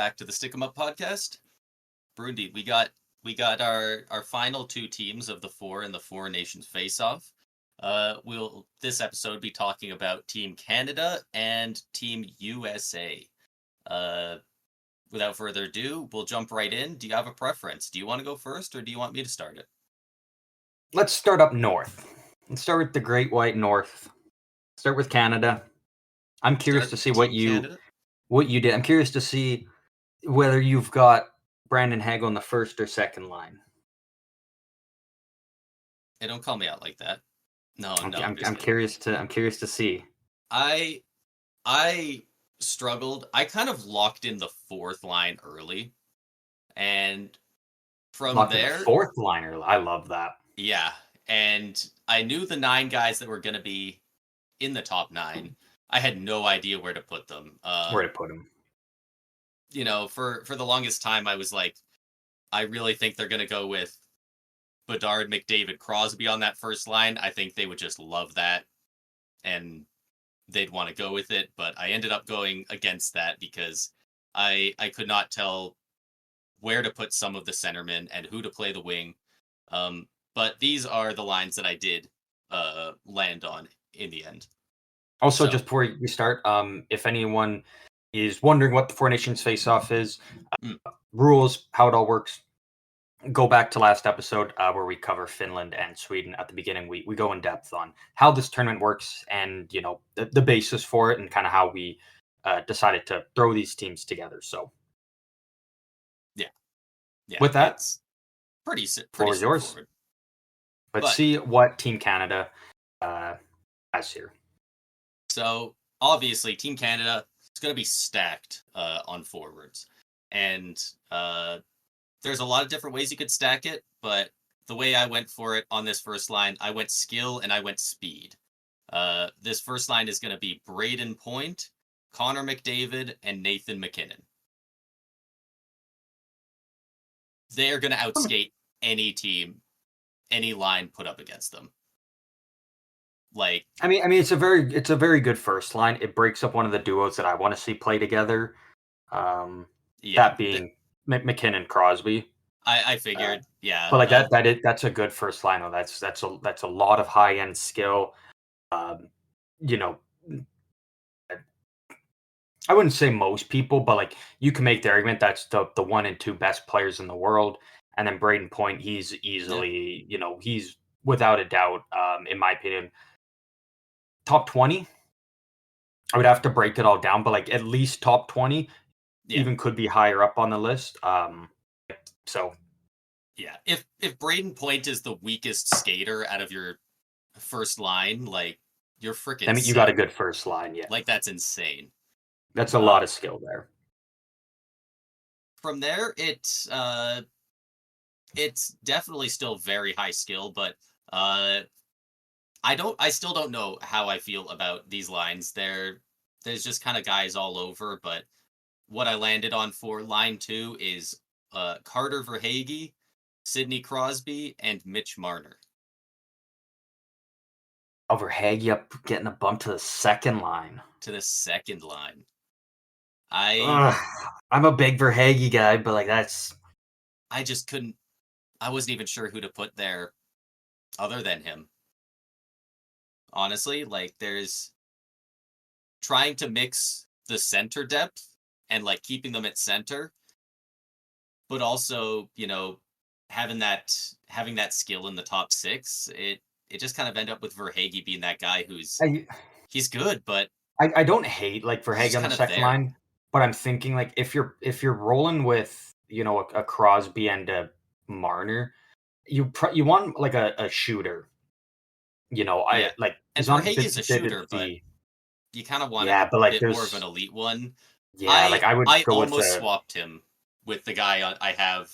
back to the Stick 'em Up podcast. Brundi, we got our final two teams of the four in the Four Nations Faceoff. We'll this episode be talking about Team Canada and Team USA. Without further ado, we'll jump right in. Do you have a preference? Do you want to go first, or do you want me to start it? Let's start up north. Let's start with the Great White North. Start with Canada. I'm curious to see what you did. I'm curious to see whether you've got Brandon Hagel on the first or second line. Hey, don't call me out like that. No, I'm curious to see. I struggled. I kind of locked in the fourth line early, and from there, the fourth line early. I love that. Yeah, and I knew the 9 guys that were going to be in the top 9. I had no idea where to put them. You know, for the longest time, I was like, I really think they're going to go with Bedard, McDavid, Crosby on that first line. I think they would just love that, and they'd want to go with it. But I ended up going against that because I could not tell where to put some of the centermen and who to play the wing. But these are the lines that I did land on in the end. Also, just before we start, if anyone is wondering what the Four Nations Faceoff is, rules, how it all works, go back to last episode where we cover Finland and Sweden. At the beginning, we go in depth on how this tournament works and, you know, the basis for it and kind of how we decided to throw these teams together. So, yeah. With that, it's pretty floor is yours. Let's see what Team Canada has here. So, obviously, Team Canada is going to be stacked on forwards. And there's a lot of different ways you could stack it, but the way I went for it on this first line, I went skill and I went speed. This first line is going to be Braden Point, Connor McDavid, and Nathan MacKinnon. They're going to outskate any team, any line put up against them. Like, I mean, it's a very good first line. It breaks up one of the duos that I want to see play together. That being McKinnon Crosby. I figured, yeah. But like that's a good first line. That's a lot of high end skill. You know, I wouldn't say most people, but like you can make the argument that's the 1 and 2 best players in the world. And then Braden Point, he's easily, you know, he's without a doubt, in my opinion, top 20. I would have to break it all down, but like at least top 20, even could be higher up on the list. So, yeah, if Braden Point is the weakest skater out of your first line, like you're freaking. I mean, you got a good first line, yeah. Like that's insane. That's a lot of skill there. From there, it's definitely still very high skill, but I still don't know how I feel about these lines. There's just kind of guys all over, but what I landed on for line 2 is Carter Verhaeghe, Sidney Crosby, and Mitch Marner. Verhaeghe up getting a bump to the second line. I'm a big Verhaeghe guy, but like I just couldn't. I wasn't even sure who to put there other than him. Honestly, like there's trying to mix the center depth and like keeping them at center, but also, you know, having that skill in the top 6. It just kind of ended up with Verhaeghe being that guy he's good, but I don't hate like Verhaeghe on the second line, but I'm thinking like if you're rolling with, you know, a Crosby and a Marner, you want like a shooter. You know, and Verhaeghe is a shooter, but you kind of want a bit more of an elite one. Yeah, I almost swapped him with the guy I have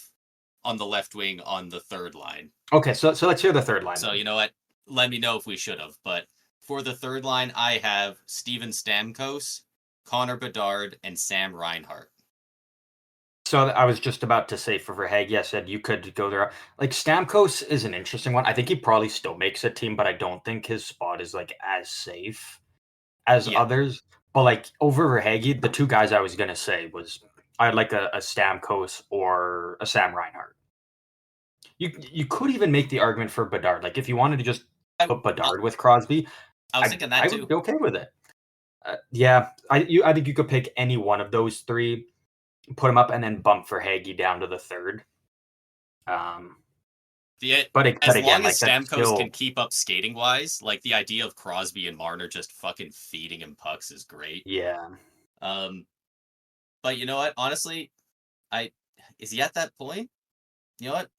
on the left wing on the third line. Okay, so let's hear the third line. So you know what? Let me know if we should have. But for the third line, I have Steven Stamkos, Connor Bedard, and Sam Reinhart. So I was just about to say for Verhaeghe, I said you could go there. Like Stamkos is an interesting one. I think he probably still makes a team, but I don't think his spot is like as safe as others. But like over Verhaeghe, the 2 guys I was gonna say was I'd like a Stamkos or a Sam Reinhart. You could even make the argument for Bedard. Like if you wanted to just I, put I, Bedard with Crosby, I was thinking that I would too. be okay with it. Yeah, I think you could pick any one of those three, put them up, and then bump for Hagee down to the third. Um, The but As again, long as like that's Stamkos still can keep up skating wise, like the idea of Crosby and Marner just fucking feeding him pucks is great. yeah. Um, but you know what? Honestly, I is he at that point? You know what?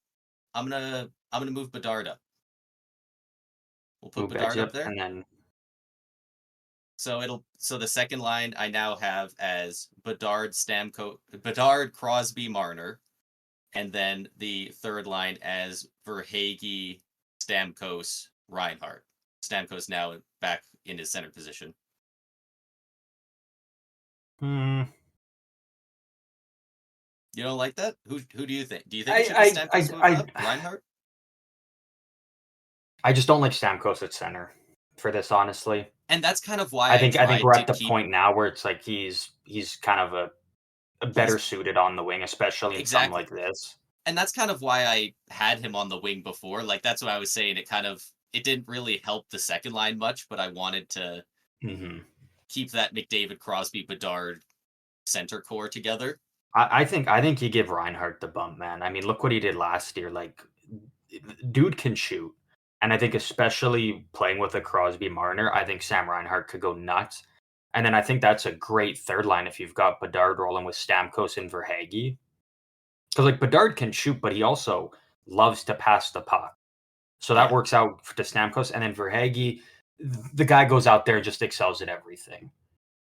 I'm gonna move Bedard up. We'll put Move Bedard up Edgeup, there. and then So the second line I now have as Bedard, Crosby, Marner, and then the third line as Verhaeghe, Stamkos, Reinhardt. Stamkos now back in his center position. hmm, You don't like that? Who do you think? Do you think it should be Stamkos moving up? Reinhardt? I just don't like Stamkos at center for this, honestly. And that's kind of why I I think tried we're to at the keep point now where it's like he's kind of a better he's suited on the wing, especially in something exactly. like this. And that's kind of why I had him on the wing before. Like that's what I was saying. It didn't really help the second line much, but I wanted to Hmm. keep that McDavid, Crosby, Bedard center core together. I think you give Reinhardt the bump, man. I mean, look what he did last year. Like, dude can shoot, and I think especially playing with a Crosby Marner, I think Sam Reinhart could go nuts. And then I think that's a great third line if you've got Bedard rolling with Stamkos and Verhaeghe. Because like Bedard can shoot, but he also loves to pass the puck. So that Yeah, works out to Stamkos, and then Verhaeghe, the guy goes out there and just excels at everything,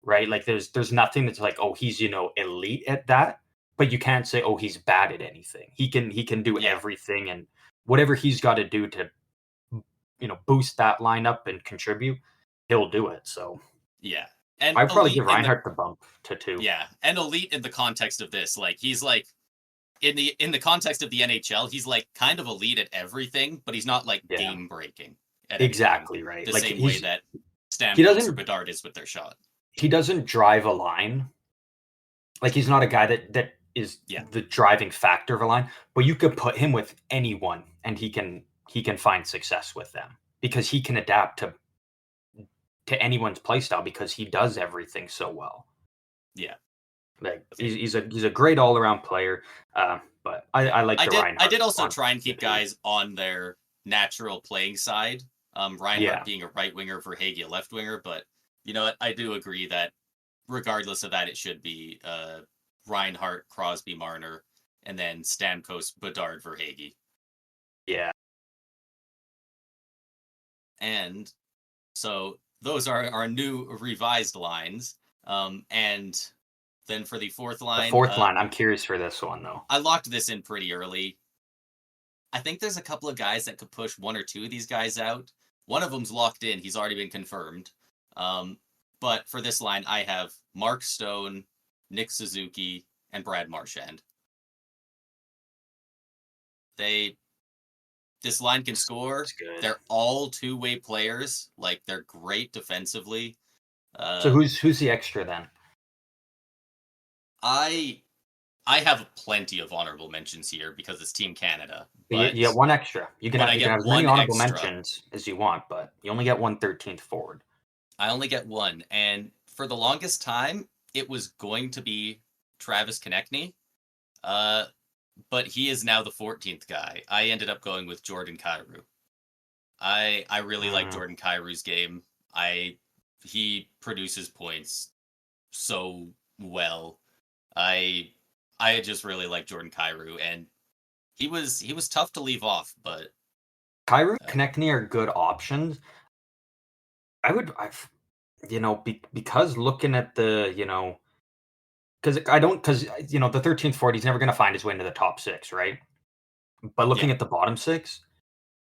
right? Like there's nothing that's like, oh, he's elite at that, but you can't say, oh, he's bad at anything. He can do yeah, everything, and whatever he's got to do to boost that lineup and contribute, he'll do it. So yeah. And I'd probably elite give in the Reinhardt the bump to two. yeah, and elite in the context of this, like he's like in the context of the NHL, he's like kind of elite at everything, but he's not like Yeah, game breaking at anything. exactly right. The Like same way that he Stamkos or doesn't Bedard is with their shot. he doesn't drive a line. Like he's not a guy that is Yeah, the driving factor of a line, but you could put him with anyone and he can find success with them because he can adapt to anyone's play style because he does everything so well. yeah. Like he's a great all around player. But I like the I Reinhardt did also on try and the keep two. guys on their natural playing side. Reinhardt Yeah, being a right winger, Verhaeghe a left winger, but you know what? I do agree that regardless of that, it should be Reinhardt, Crosby, Marner, and then Stamkos, Bedard, Verhaeghe. yeah. And so those are our new revised lines. And then for the fourth The line, fourth line, I'm curious for this one though. I locked this in pretty early. I think there's a couple of guys that could push one or two of these guys out. One of them's locked in. He's already been confirmed. But for this line, I have Mark Stone, Nick Suzuki, and Brad Marchand. They This line can score. It's good. They're all two-way players. Like they're great defensively. So Uh, who's the extra then? I I have plenty of honorable mentions here because it's Team Canada, You get one extra. You can but have I you can get have as many one honorable extra. mentions as you want, but you only get one 13th forward. I only get one, and for the longest time, it was going to be Travis Konechny. Uh, but he is now the 14th guy. I ended up going with Jordan Kyrou. I really like Mm. Jordan Kyrou's game. I He produces points so well. I I just really like Jordan Kyrou, and he was tough to leave off, but Kyrou uh, and Konechny are good options. Because looking at because the 13th, 40, he's never going to find his way into the top six, right? But yeah, looking at the bottom six,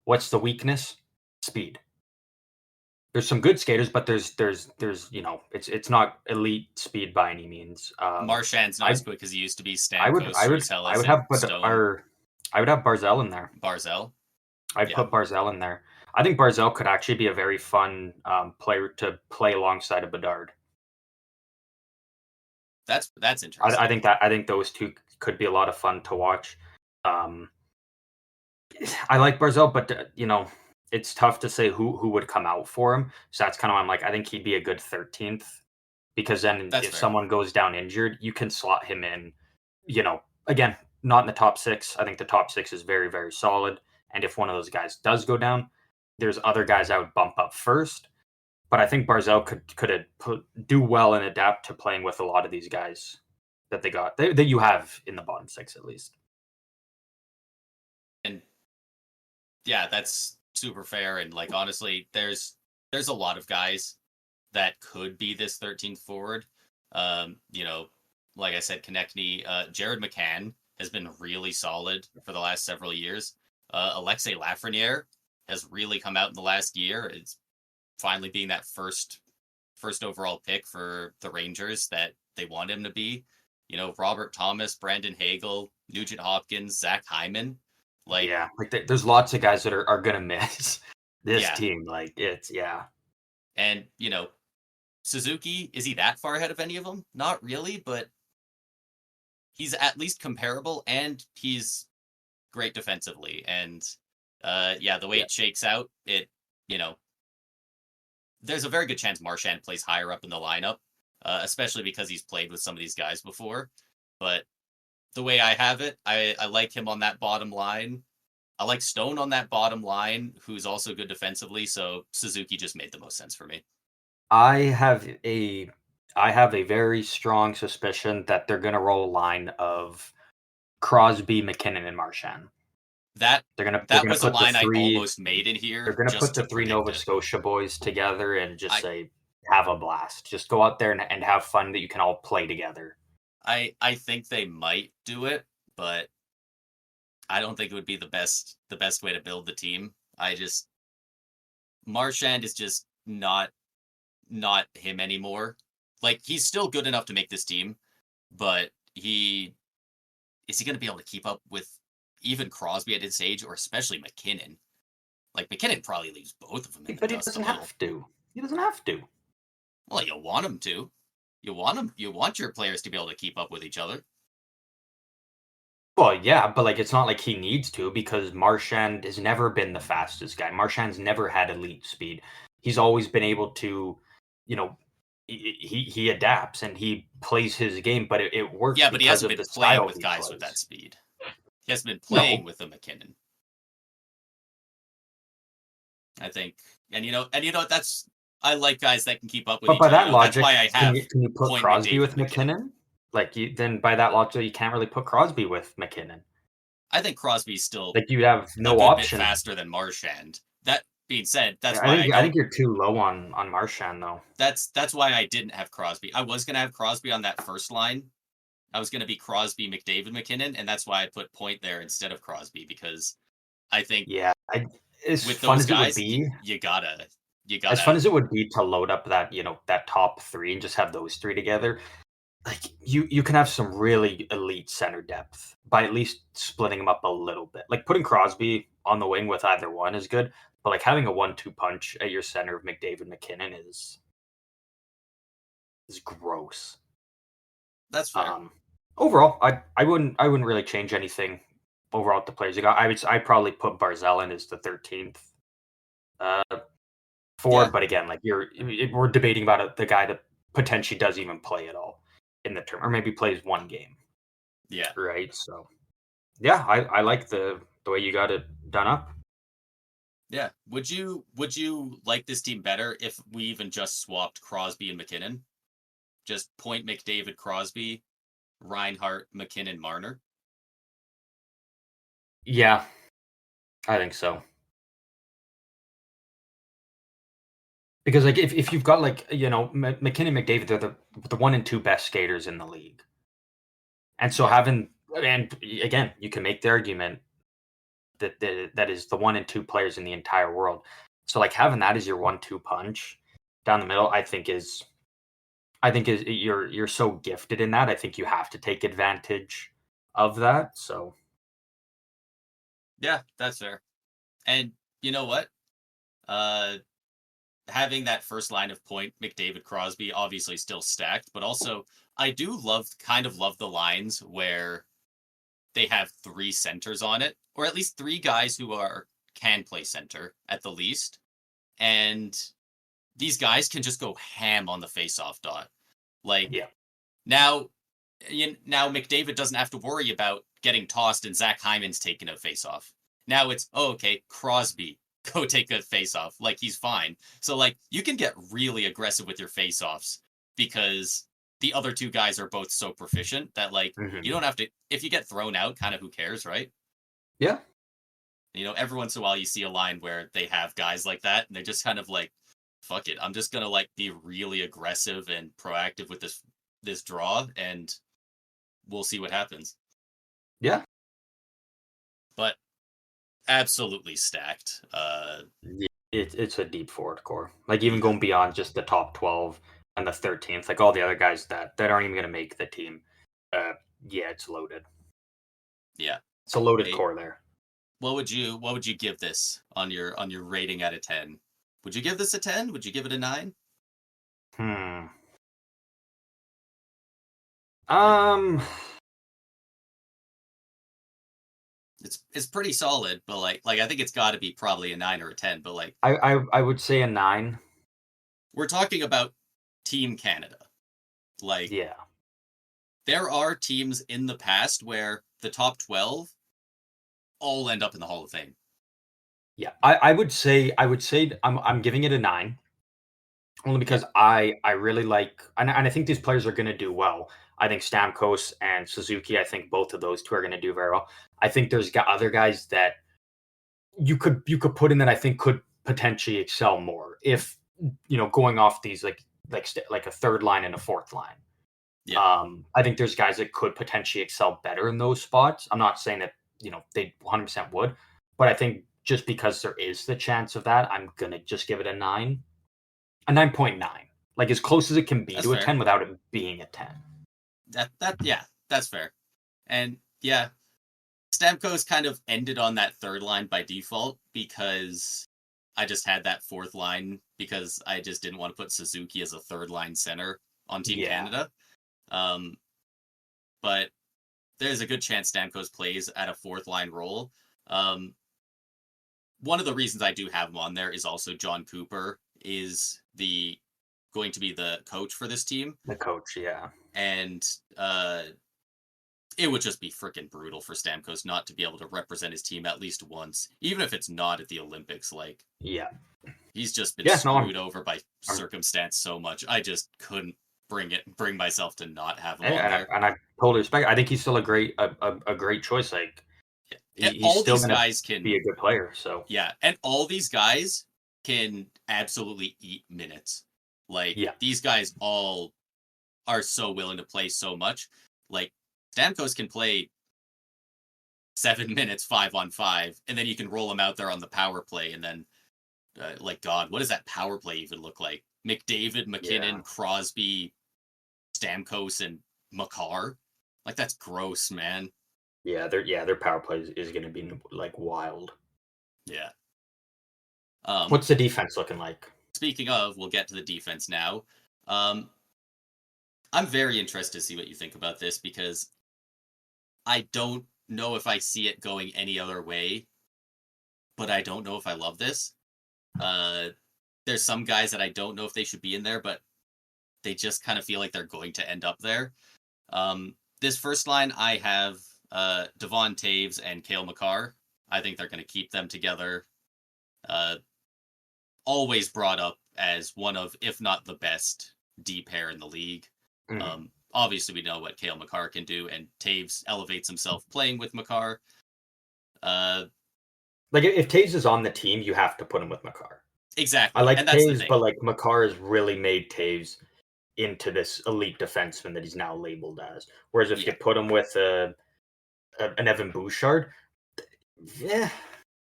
what's the weakness? Speed. There's some good skaters, but it's not elite speed by any means. Marchand's not I as quick as he used to be. I would Stamkos, I would I Rutelles, would and have but Stone, our I would have Barzell in there. Barzell. I'd Yeah, put Barzell in there. I think Barzell could actually be a very fun player to play alongside of Bedard. That's I interesting. think those two could be a lot of fun to watch. Um, I like Barzell, but it's tough to say who would come out for him. So that's kind of why I'm like, I think he'd be a good 13th because then That's if fair. someone goes down injured, you can slot him in. Again, not in the top six. I think the top six is very very solid. And if one of those guys does go down, there's other guys I would bump up first. But I think Barzell could do well and adapt to playing with a lot of these guys that you have in the bottom six at least. And yeah, that's super fair. And like honestly, there's a lot of guys that could be this 13th forward. You know, like I said, Konechny, Jared McCann has been really solid for the last several years. Alexei Lafreniere has really come out in the last year. It's finally being that first overall pick for the Rangers that they want him to be. You know, Robert Thomas, Brandon Hagel, Nugent Hopkins, Zach Hyman. Like, Yeah, like there's lots of guys that are gonna miss this yeah. team. Like it's yeah. And, you know, Suzuki, is he that far ahead of any of them? Not really, but he's at least comparable and he's great defensively. And yeah, the way Yeah. it shakes out, you know, there's a very good chance Marchand plays higher up in the lineup, especially because he's played with some of these guys before. But the way I have it, I like him on that bottom line. I like Stone on that bottom line, who's also good defensively. So Suzuki just made the most sense for me. I have a I have a very strong suspicion that they're gonna roll a line of Crosby, McKinnon, and Marchand. That They're that gonna was a put the line I three almost made in they're here gonna put just the to three predict Nova it. Scotia boys together and just I say have a blast. Just go out there and have fun that you can all play together. I think they might do it, but I don't think it would be the best way to build the team. I just Marchand is just not him anymore. Like he's still good enough to make this team, but he is he going to be able to keep up with even Crosby at his age, or especially McKinnon? Like McKinnon probably leaves both of them in the But he dust a doesn't little. have to. He doesn't have to. Well, you want him to. You want him. You want your players to be able to keep up with each other. Well, yeah, but like it's not like he needs to because Marchand has never been the fastest guy. Marchand's never had elite speed. He's always been able to, you know, he adapts and he plays his game, but it works Yeah, but he because hasn't of been the playing style with he guys with that plays. speed. He hasn't been playing No, with a McKinnon, I think. And that's I like guys that can keep up with but each by other. that You know, that's logic, why I have can you put Point Crosby McDavid with McKinnon. McKinnon? Like then by that logic, you can't really put Crosby with McKinnon. I think Crosby's still Like you have a no good bit option. faster than Marchand. That being said, that's I why I think don't. you're too low on Marchand though. That's why I didn't have Crosby. I was gonna have Crosby on that first line. I was gonna be Crosby, McDavid, McKinnon, and that's why I put Point there instead of Crosby because I think Yeah, as with fun those as it would guys, be, you as fun gotta as it would be to load up that that top three and just have those three together, like you can have some really elite center depth by at least splitting them up a little bit. Like putting Crosby on the wing with either one is good, but like having a 1-2 punch at your center of McDavid McKinnon is gross. that's fair. Um, Overall, I wouldn't really change anything overall with the players you got. I'd probably put Barzell in as the 13th. Uh, Yeah, Forward, but again, like we're debating about the guy that potentially doesn't even play at all in the term, or maybe plays one game, yeah, right? So yeah, I like the way you got it done up. yeah. Would you like this team better if we even just swapped Crosby and McKinnon? Just Point McDavid Crosby, Reinhart, McKinnon, Marner. Yeah, I think so. Because like if you've got like McKinnon, McDavid, they're the 1 and 2 best skaters in the league, and so Yeah, having and again, you can make the argument that is the 1 and 2 players in the entire world. So like having that as your 1-2 punch down the middle, I think is you're so gifted in that. I think you have to take advantage of that. So yeah, that's fair. And you know what? Uh, having that first line of Point McDavid Crosby obviously still stacked, but also I do kind of love the lines where they have three centers on it, or at least three guys who can play center at the least, and these guys can just go ham on the faceoff dot. Like Yeah. now, now McDavid doesn't have to worry about getting tossed and Zach Hyman's taking a faceoff. Now it's okay, Crosby, go take a faceoff. Like he's fine. So like you can get really aggressive with your faceoffs because the other two guys are both so proficient that like you Mhm. don't have to. If you get thrown out, kind of who cares, right? Yeah. Every once in a while you see a line where they have guys like that and they're just kind of like, fuck it, I'm just gonna like be really aggressive and proactive with this draw and we'll see what happens. Yeah. But absolutely stacked. Yeah. It's a deep forward core. Like even Yeah, going beyond just the top 12 and the 13th, like all the other guys that aren't even going to make the team. Uh, yeah, it's loaded. yeah. It's a loaded Hey, core there. what would you give this on your rating out of 10? Would you give this a 10? Would you give it a 9? Hmm. Like Um, it's pretty solid, but like I think it's got to be probably a 9 or a 10, but like I would say a 9. we're talking about Team Canada. Like Yeah. there are teams in the past where the top 12 all end up in the Hall of Fame. Yeah. I would say I'm giving it a 9 only Yeah. because I really like and I think these players are going to do well. I think Stamkos and Suzuki, I think both of those two are going to do very well. I think there's other guys that you could put in that I think could potentially excel more if going off these like a third line and a fourth line. Yeah. I think there's guys that could potentially excel better in those spots. I'm not saying that they 100% would, but I think just because there is the chance of that, I'm gonna just give it a 9.9, like as close as it can be That's to a fair. 10 without it being a 10. That yeah, that's fair. And yeah, Stamkos kind of ended on that third line by default because I just had that fourth line because I just didn't want to put Suzuki as a third line center on Team Yeah. Canada. Um, but there's a good chance Stamkos plays at a fourth line role. Um, One of the reasons I do have him on there is also John Cooper is the going to be the coach for this team, The coach, yeah. and uh, it would just be freaking brutal for Stamkos not to be able to represent his team at least once, even if it's not at the Olympics. Like Yeah. he's just been Yeah, no, screwed over by I'm circumstance so much. I just couldn't bring myself to not have him and on there. I totally respect. I think he's still a great choice. Like And he's all still these gonna guys be can, a good player. So yeah, and all these guys can absolutely eat minutes. Like yeah, these guys all are so willing to play so much. Like Stamkos can play 7 minutes 5-on-5, and then you can roll him out there on the power play, and then like God, what does that power play even look like? McDavid, yeah, McKinnon, Crosby, Stamkos, and Makar. Like that's gross, man. their power play is gonna be like wild. Yeah. Um, What's the defense looking like? Speaking of, we'll get to the defense now. Um, I'm very interested to see what you think about this because I don't know if I see it going any other way, but I don't know if I love this. Uh, there's some guys that I don't know if they should be in there, but they just kind of feel like they're going to end up there. This first line, I have Devon Taves and Kale McCarr. I think they're going to keep them together. Uh, Always brought up as one of, if not the best, D pair in the league. Mhm. Obviously, we know what Kale McCarr can do, and Taves elevates himself playing with McCarr. Uh, Like if Taves is on the team, you have to put him with Makar. I exactly, like and that's the Taves, thing. but like Makar has really made Taves into this elite defenseman that he's now labeled as. Whereas if Yeah. you put him with an Evan Bouchard, yeah,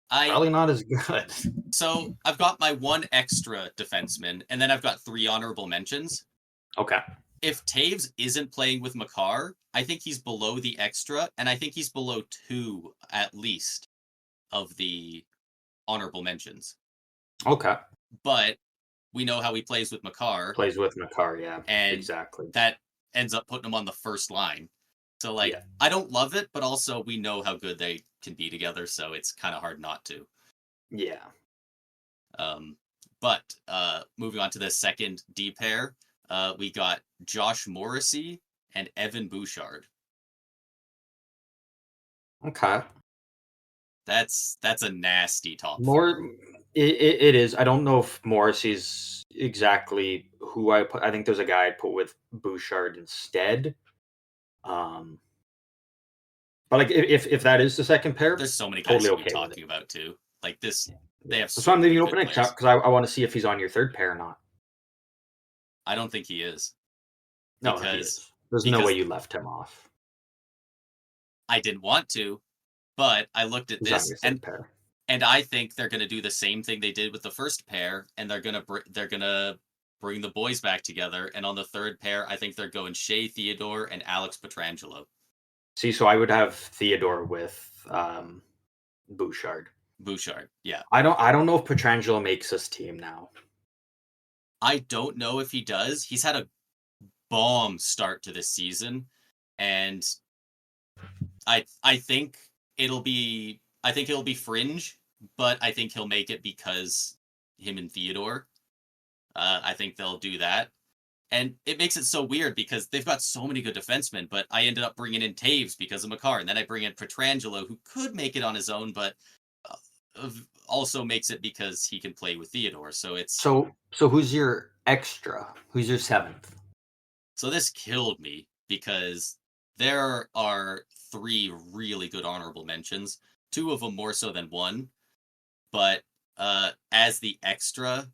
I probably not as good. So I've got my one extra defenseman, and then I've got three honorable mentions. Okay. If Taves isn't playing with Makar, I think he's below the extra, and I think he's below two at least of the honorable mentions. Okay. But we know how he plays with Makar, Plays with Makar, yeah, and exactly. that ends up putting them on the first line. So like Yeah. I don't love it, but also we know how good they can be together, so it's kind of hard not to. Yeah. Um, but moving on to the second D pair, we got Josh Morrissey and Evan Bouchard. Okay. That's a nasty top More four. it is. I don't know if Morrissey's exactly who I put. I think there's a guy I put with Bouchard instead. Um, but like if that is the second pair, There's so many guys totally to be okay with it. talking about too. Like this, they Yeah. have That's why so I'm leaving many it good open players. because I want to see if he's on your third pair or not. I don't think he is No, he because is. There's no way because you left him off. I didn't want to, but I looked at He's on this your third pair. and I think they're going to do the same thing they did with the first pair, and they're gonna bring the boys back together. And on the third pair, I think they're going Shea Theodore and Alex Petrangelo. See, so I would have Theodore with Bouchard. Bouchard, yeah. I don't know if Petrangelo makes this team now. I don't know if he does. He's had a bomb start to this season, and I think it'll be fringe, but I think he'll make it because him and Theodore. I think they'll do that. And it makes it so weird because they've got so many good defensemen, but I ended up bringing in Taves because of Makar, and then I bring in Petrangelo, who could make it on his own, but also makes it because he can play with Theodore. So So who's your extra? Who's your seventh? so this killed me because there are three really good honorable mentions, two of them more so than one, but as the extra,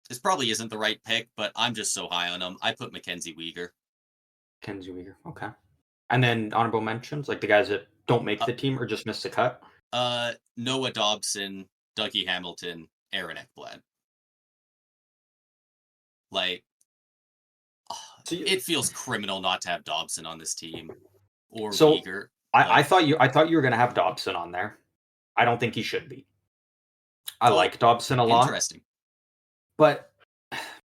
this probably isn't the right pick, but I'm just so high on him. I put Mackenzie Weegar. Kenzie Weegar. Okay. And then honorable mentions, like the guys that don't make Uh, the team or just miss the cut. Noah Dobson, Dougie Hamilton, Aaron Ekblad. Like, So, you, it feels criminal not to have Dobson on this team or so Weegar. I Like, thought you were gonna have Dobson on there. I don't think he should be. I oh, like Dobson a lot, interesting. but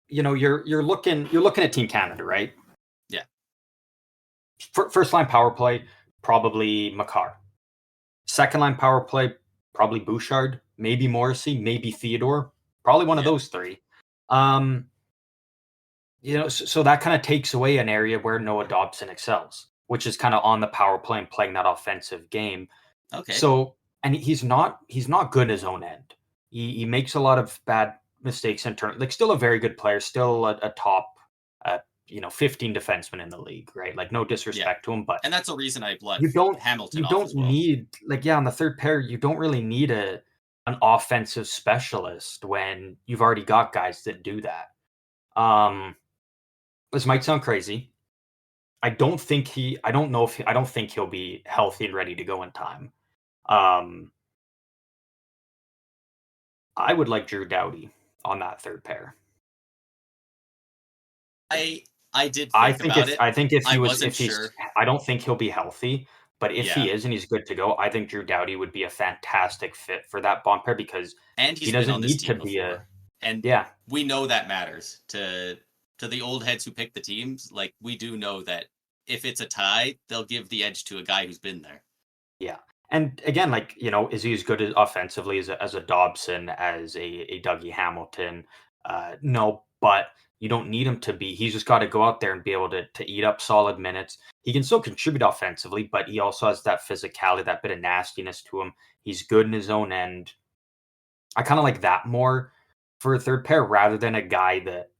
you're looking at Team Canada, right? Yeah, First line power play, probably Makar. Second line power play, probably Bouchard, maybe Morrissey, maybe Theodore, probably one of yeah, those three. Um, so that kind of takes away an area where Noah Dobson excels, which is kind of on the power play and playing that offensive game. okay, So, and he's not good in his own end. He makes a lot of bad mistakes in turn. Like, still a very good player, still a top, 15 defenseman in the league, right? Like, no yeah. disrespect to him, but And that's a reason I let you don't Hamilton you off don't as well. need, like, yeah, on the third pair, you don't really need an offensive specialist when you've already got guys that do that. Um, this might sound crazy. I don't think he'll be healthy and ready to go in time. Um, I would like Drew Doughty on that third pair. I did think about it. I think if I he was wasn't if he's sure. I don't think he'll be healthy, but if Yeah, he is and he's good to go, I think Drew Doughty would be a fantastic fit for that bond pair because and he he's been doesn't on this need to team be a before, and yeah, we know that matters to the old heads who pick the teams. Like we do know that if it's a tie, they'll give the edge to a guy who's been there. yeah. And again, like, is he as good as offensively as a Dobson, as a Dougie Hamilton? No, but you don't need him to be. He's just got to go out there and be able to eat up solid minutes. He can still contribute offensively, but he also has that physicality, that bit of nastiness to him. He's good in his own end. I kind of like that more for a third pair rather than a guy that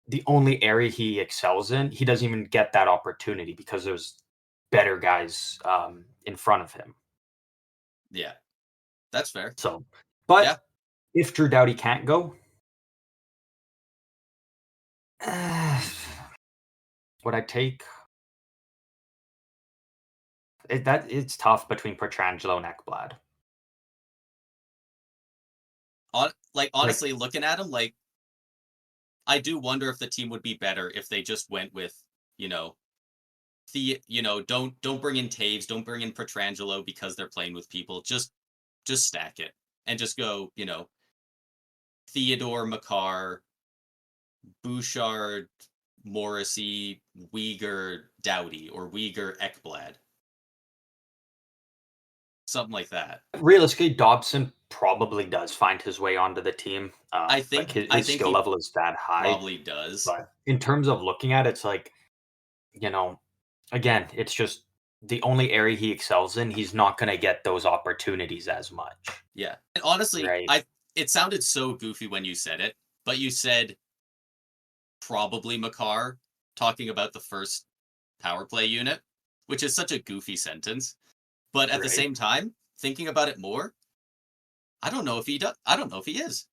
the only area he excels in, he doesn't even get that opportunity because there's better guys in front of him. Yeah, that's fair. So, Yeah, but if Drew Doughty can't go, would I take it? That it's tough between Petrangelo and Ekblad. like Like, honestly, looking at him, like I do wonder if the team would be better if they just went with you know don't bring in Taves, don't bring in Petrangelo because they're playing with people. Just stack it and just go Theodore Makar, Bouchard, Morrissey, Uyghur, Doughty, or Uyghur, Ekblad. Something like that. Realistically, Dobson probably does find his way onto the team. Like I his think skill he level is that high. probably does. But in terms of looking at it, it's like, you know, again, it's just the only area he excels in, he's not going to get those opportunities as much, Yeah. And honestly, right? I it sounded so goofy when you said it, but you said probably Makar talking about the first power play unit, which is such a goofy sentence. But at the Right. same time, thinking about it more, I don't know if he does. I don't know if he is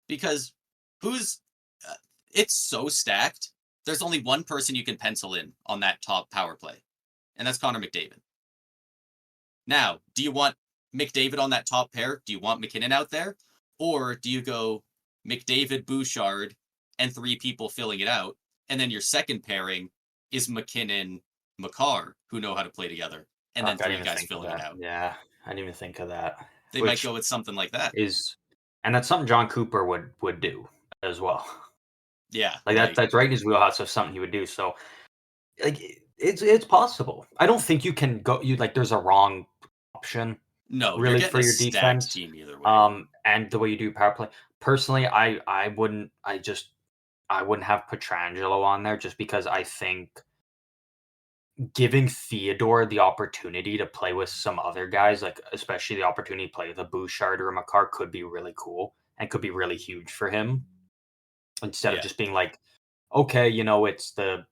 because who's uh, it's so stacked. There's only one person you can pencil in on that top power play, and that's Connor McDavid. Now, do you want McDavid on that top pair? Do you want McKinnon out there? Or do you go McDavid, Bouchard, and three people filling it out? And then your second pairing is McKinnon, Makar, who know how to play together, and then Fuck, I three didn't even guys think of filling it that. out. Yeah, I didn't even think of that. They might Which go with something like that. is, and that's something John Cooper would do as well. Yeah, Like like that's right in his wheelhouse of something he would do. So like it's possible. I don't think you can go. You like there's a wrong option no, you're really getting for a your stacked defense. team either way. And the way you do power play. Personally, I wouldn't. I wouldn't have Petrangelo on there just because I think giving Theodore the opportunity to play with some other guys, like especially the opportunity to play with a Bouchard or a Makar, could be really cool and could be really huge for him. Instead of Yeah, just being like, okay, it's the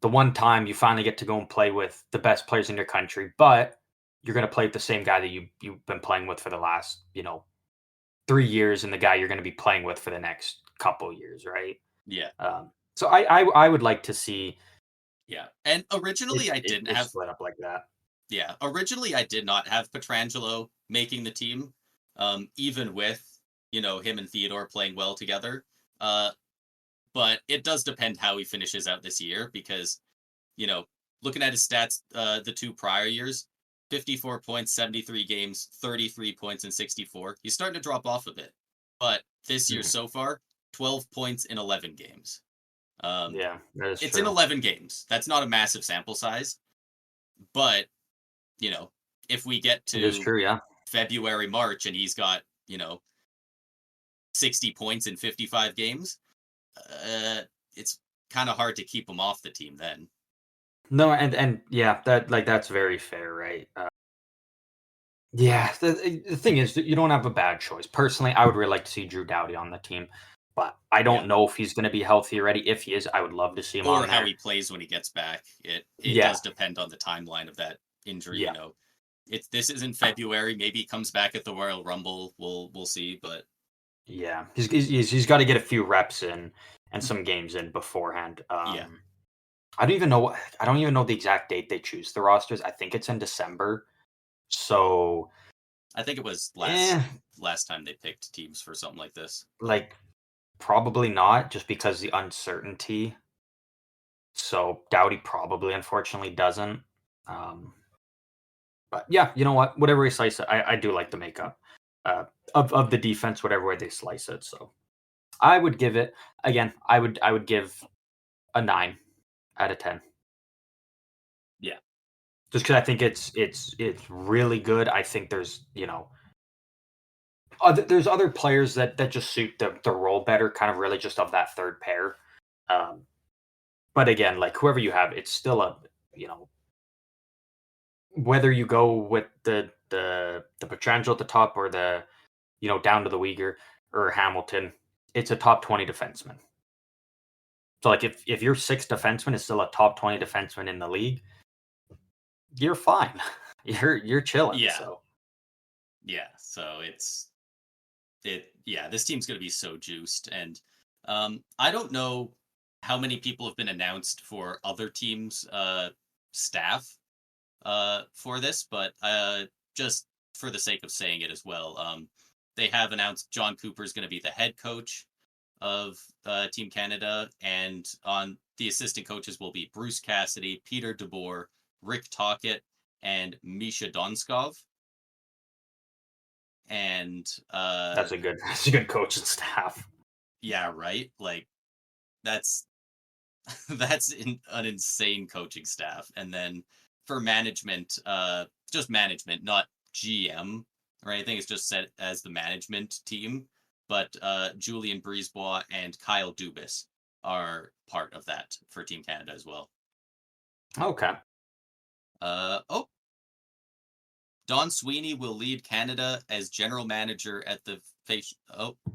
one time you finally get to go and play with the best players in your country, but you're going to play with the same guy that you've been playing with for the last 3 years, and the guy you're going to be playing with for the next couple years, right? yeah, So I would like to see yeah. And originally I didn't it have split up like that. Yeah, originally I did not have Petrangelo making the team, even with him and Theodore playing well together. Uh, but it does depend how he finishes out this year because you know looking at his stats, the two prior years, 54 points, 73 games, 33 points, and 64. He's starting to drop off a bit, but this year Mhm. so far, 12 points in 11 games. Um, Yeah, that is it's in true. 11 games. That's not a massive sample size, but you know, if we get It is to true. Yeah. February, March, and he's got, 60 points in 55 games, it's kind of hard to keep him off the team then. No, and yeah, that's very fair, right? Yeah, the thing is that you don't have a bad choice. Personally, I would really like to see Drew Doughty on the team, but I Yeah. don't know if he's going to be healthy already. If he is, I would love to see him Or on how there. he plays when he gets back. It Yeah, does depend on the timeline of that injury, yeah, This is in February, maybe he comes back at the Royal Rumble. We'll see, but yeah. He's got to get a few reps in and some games in beforehand. yeah. I don't even know. I don't even know the exact date they choose the rosters. I think it's in December. So, I think it was eh, last time they picked teams for something like this. like probably not, just because the uncertainty. So Doughty probably, unfortunately, doesn't. Um, but yeah, you know what? Whatever we slice it, I do like the makeup of the defense, whatever way they slice it. So I would give it again. I would give a 9 out of 10, Yeah. just because I think it's really good. I think there's other players that just suit the role better, kind of really just of that third pair. Um, but again, like whoever you have, it's still a you know whether you go with the Petrangelo at the top or the down to the Uyghur or Hamilton, it's a top 20 defenseman. So like if your sixth defenseman is still a top 20 defenseman in the league, you're fine. You're chilling. Yeah. So Yeah. So this team's going to be so juiced. And I don't know how many people have been announced for other teams' staff for this, but just for the sake of saying it as well, they have announced John Cooper is going to be the head coach of Team Canada, and on the assistant coaches will be Bruce Cassidy, Peter DeBoer, Rick Tocchet, and Misha Donskov. And that's a good coaching staff. yeah, right. Like that's an insane coaching staff. And then for management, just management, not GM or anything. It's just set as the management team. But Julian Brisebois and Kyle Dubas are part of that for Team Canada as well. Okay. Oh, Don Sweeney will lead Canada as general manager at the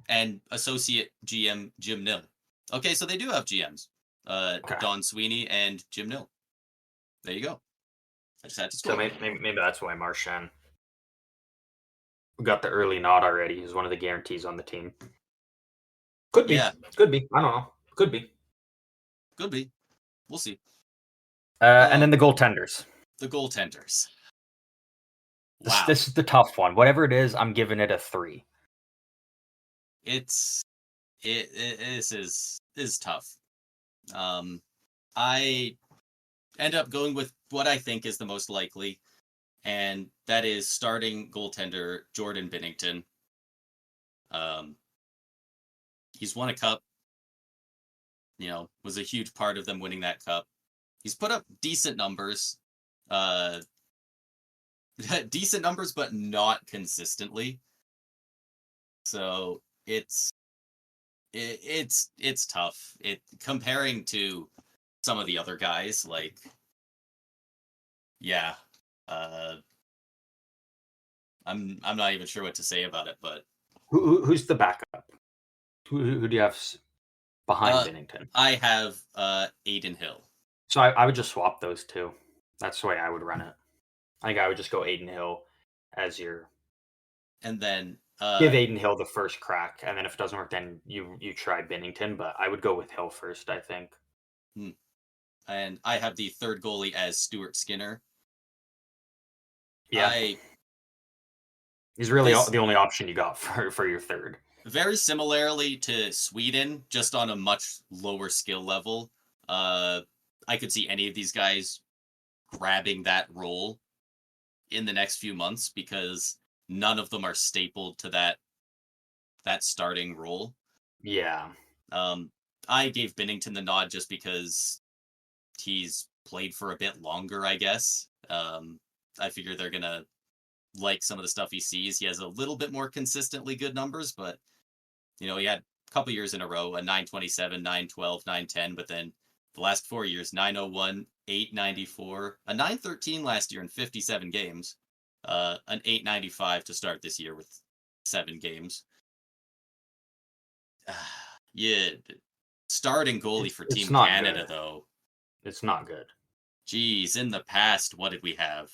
and associate GM Jim Nill. Okay, so they do have GMs. Okay. Don Sweeney and Jim Nill. There you go. I just had to So score. maybe that's why Marchand got the early nod already. He's one of the guarantees on the team. Could be. Yeah, Could be. I don't know. Could be. could be. We'll see. And then the goaltenders. The goaltenders. This, Wow. this is the tough one. Whatever it is, I'm giving it a 3. This is tough. I end up going with what I think is the most likely, and that is starting goaltender Jordan Binnington. He's won a cup. Was a huge part of them winning that cup. He's put up decent numbers. Decent numbers, but not consistently. So it's tough. Comparing to some of the other guys, like, yeah, I'm not even sure what to say about it. But who's the backup? Who do you have behind Binnington? I have Aiden Hill. So I would just swap those two. That's the way I would run it. I think I would just go Aiden Hill as your, and then give Aiden Hill the first crack, and then if it doesn't work, then you try Binnington. But I would go with Hill first, I think. And I have the third goalie as Stuart Skinner. Yeah, he's really the only option you got for your third. Very similarly to Sweden, just on a much lower skill level. I could see any of these guys grabbing that role in the next few months because none of them are stapled to that starting role. Yeah. I gave Binnington the nod just because he's played for a bit longer, I guess. I figure they're gonna like some of the stuff he sees. He has a little bit more consistently good numbers, but he had a couple years in a row, a 927, 912, 910, but then the last 4 years, 901, 894, a 913 last year in 57 games, an 895 to start this year with 7 games. Yeah, starting goalie for Team Canada, good. though. It's not good. Geez, in the past, what did we have?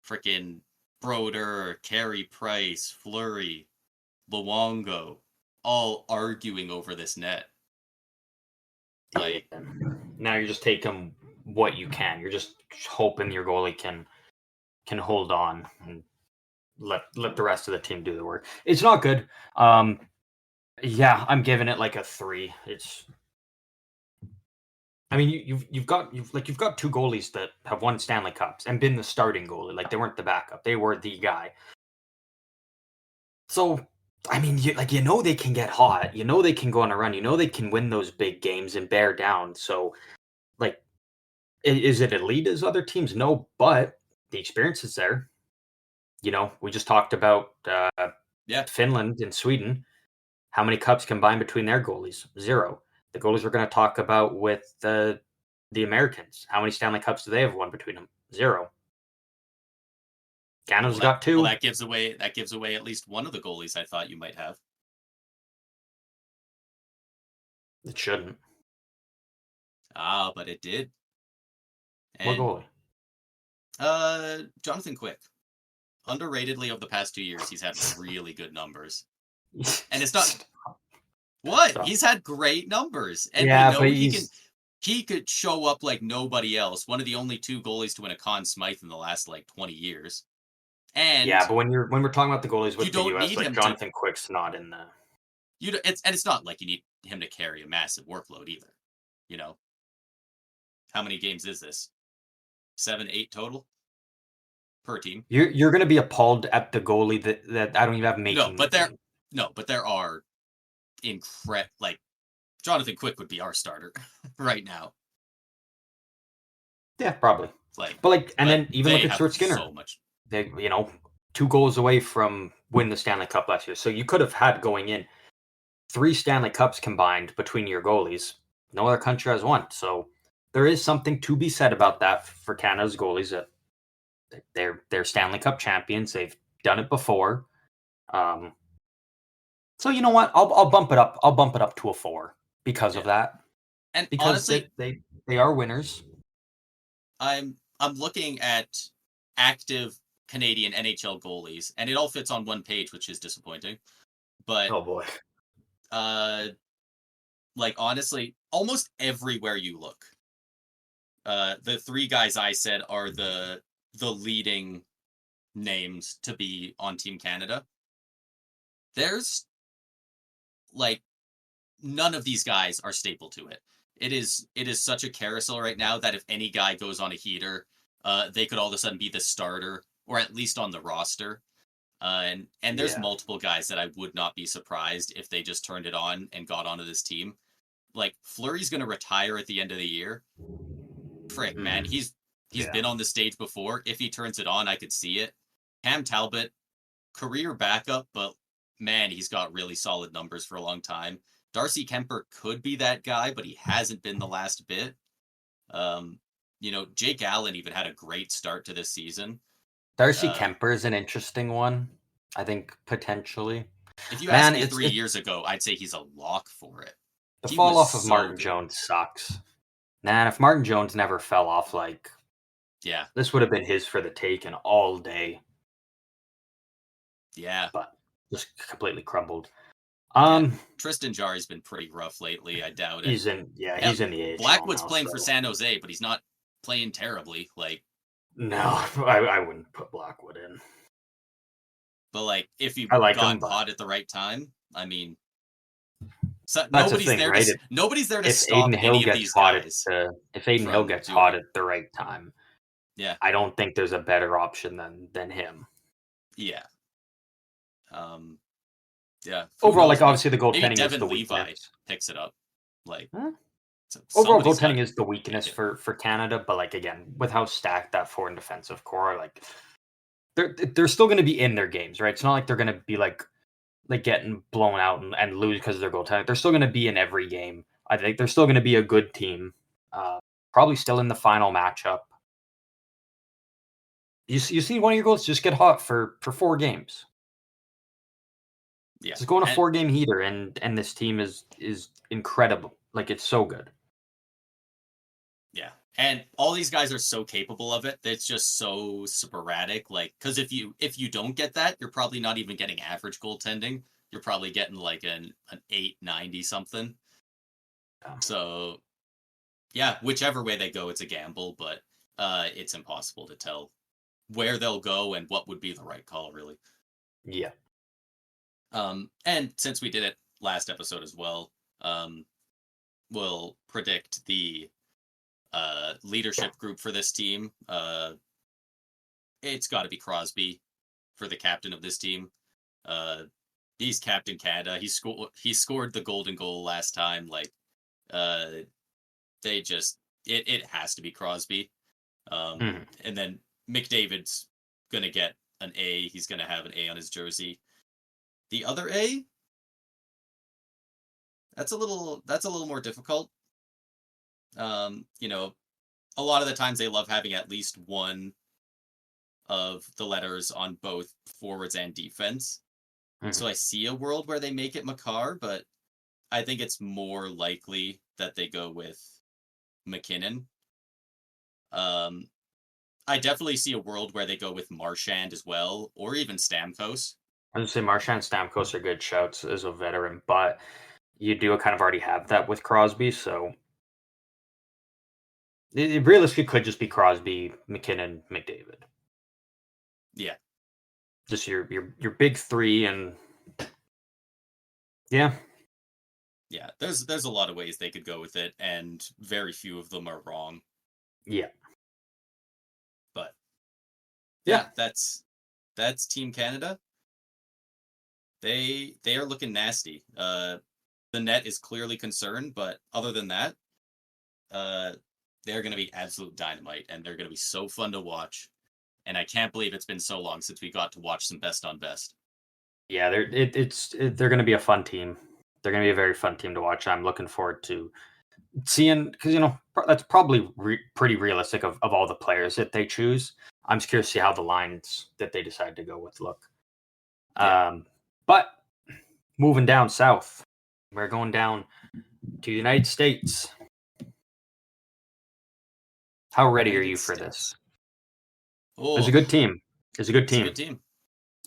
Frickin' Broder, Carey Price, Fleury, Luongo, all arguing over this net. Like, now you're just taking what you can. You're just hoping your goalie can hold on and let the rest of the team do the work. It's not good. Yeah, I'm giving it like a 3. I mean, you've got 2 goalies that have won Stanley Cups and been the starting goalie. Like, they weren't the backup; they were the guy. So, I mean, they can get hot. They can go on a run. They can win those big games and bear down. So, like, is it elite as other teams? No, but the experience is there. We just talked about Finland and Sweden. How many cups combined between their goalies? 0. The goalies we're going to talk about with the Americans. How many Stanley Cups do they have won between them? 0. Canada's got 2. Well, that gives away at least one of the goalies I thought you might have. It shouldn't. But it did. And, what goalie? Jonathan Quick. Underratedly over the past 2 years, he's had really good numbers. And it's not what? Stop. He's had great numbers. And yeah, we know but he could show up like nobody else. One of the only 2 goalies to win a Conn Smythe in the last 20 years. And yeah, but when we're talking about the goalies with the US, like Jonathan Quick's not in the. It's not like you need him to carry a massive workload either. How many games is this? 7, 8 total per team. You're going to be appalled at the goalie that I don't even have making. No, but there are Jonathan Quick would be our starter right now. Yeah, probably. Like, And but then even they look at have Stuart Skinner. so much. They, 2 goals away from win the Stanley Cup last year. So you could have had going in 3 Stanley Cups combined between your goalies. No other country has one. So there is something to be said about that for Canada's goalies. That they're Stanley Cup champions. They've done it before. Um, so you know what? I'll bump it up. I'll bump it up to a 4 because of Yeah. that. And Because honestly, they are winners. I'm looking at active Canadian NHL goalies, and it all fits on one page, which is disappointing. But Oh boy. like honestly, almost everywhere you look, the 3 guys I said are the leading names to be on Team Canada. There's like none of these guys are staple to it. It is such a carousel right now that if any guy goes on a heater, they could all of a sudden be the starter or at least on the roster. And there's Yeah. multiple guys that I would not be surprised if they just turned it on and got onto this team. Like Fleury's going to retire at the end of the year. Frick, man, Mhm. he's Yeah. been on the stage before. If he turns it on, I could see it. Cam Talbot, career backup, but man, he's got really solid numbers for a long time. Darcy Kemper could be that guy, but he hasn't been the last bit. Jake Allen even had a great start to this season. Darcy Uh, Kemper is an interesting one. I think potentially. if you asked Man, me it's 3 years ago, I'd say he's a lock for it. the He fall was off of so Martin good. Jones sucks. Man, if Martin Jones never fell off, Yeah, this would have been his for the taking all day, yeah, but just completely crumbled. yeah. Um, Tristan Jarry's been pretty rough lately. I doubt it. he's in the AHL Blackwood's now, playing for so San Jose, but he's not playing terribly. no, I wouldn't put Blackwood in. But if he I like him, got but hot at the right time, I mean, so that's the thing, right? nobody's there to If stop any of these guys Aiden Hill from gets doing hot it. at the right time, Yeah, I don't think there's a better option than him. yeah, um, yeah. Who Overall, knows? obviously the Maybe goaltending is Devin the Levi weakness. picks it up. Like Huh? Overall, somebody's got goaltending to is the make weakness it. for Canada, but again, with how stacked that foreign defensive core are, they're still going to be in their games, right? It's not like they're going to be getting blown out and lose because of their goaltending. They're still going to be in every game. I think they're still going to be a good team. Probably still in the final matchup. You see one of your goals just get hot for 4 games. Yeah, Just go on a and 4-game heater, and this team is incredible. It's so good. yeah, and all these guys are so capable of it. It's just so sporadic. Because if you don't get that, you're probably not even getting average goaltending. You're probably getting like an 890 something. Yeah. So yeah, whichever way they go, it's a gamble, but it's impossible to tell where they'll go and what would be the right call, really. Yeah. And since we did it last episode as well, we'll predict the leadership group for this team. It's got to be Crosby for the captain of this team. He's Captain Canada. He scored the golden goal last time. Uh, it has to be Crosby. Mhm. And then McDavid's gonna get an A. He's gonna have an A on his jersey. The other A, that's a little more difficult. A lot of the times they love having at least one of the letters on both forwards and defense. So Mhm. I see a world where they make it Makar, but I think it's more likely that they go with McKinnon. Um, I definitely see a world where they go with Marchand as well, or even Stamkos. I would say Marchand and Stamkos are good shouts as a veteran, but you do kind of already have that with Crosby, so it realistically could just be Crosby, McKinnon, McDavid. Yeah, Just your big 3, and yeah. yeah. There's a lot of ways they could go with it, and very few of them are wrong. Yeah. But Yeah. yeah, that's Team Canada. They are looking nasty. the net is clearly concerned, but other than that, they're going to be absolute dynamite, and they're going to be so fun to watch. And I can't believe it's been so long since we got to watch some best on best. Yeah, they're going to be a fun team. They're going to be a very fun team to watch. I'm looking forward to seeing because that's probably pretty realistic of all the players that they choose. I'm just curious to see how the lines that they decide to go with look. Yeah. But moving down south, we're going down to the United States. How ready are United you for this? States. It's a Oh, good team. It's a good it's a team. good team.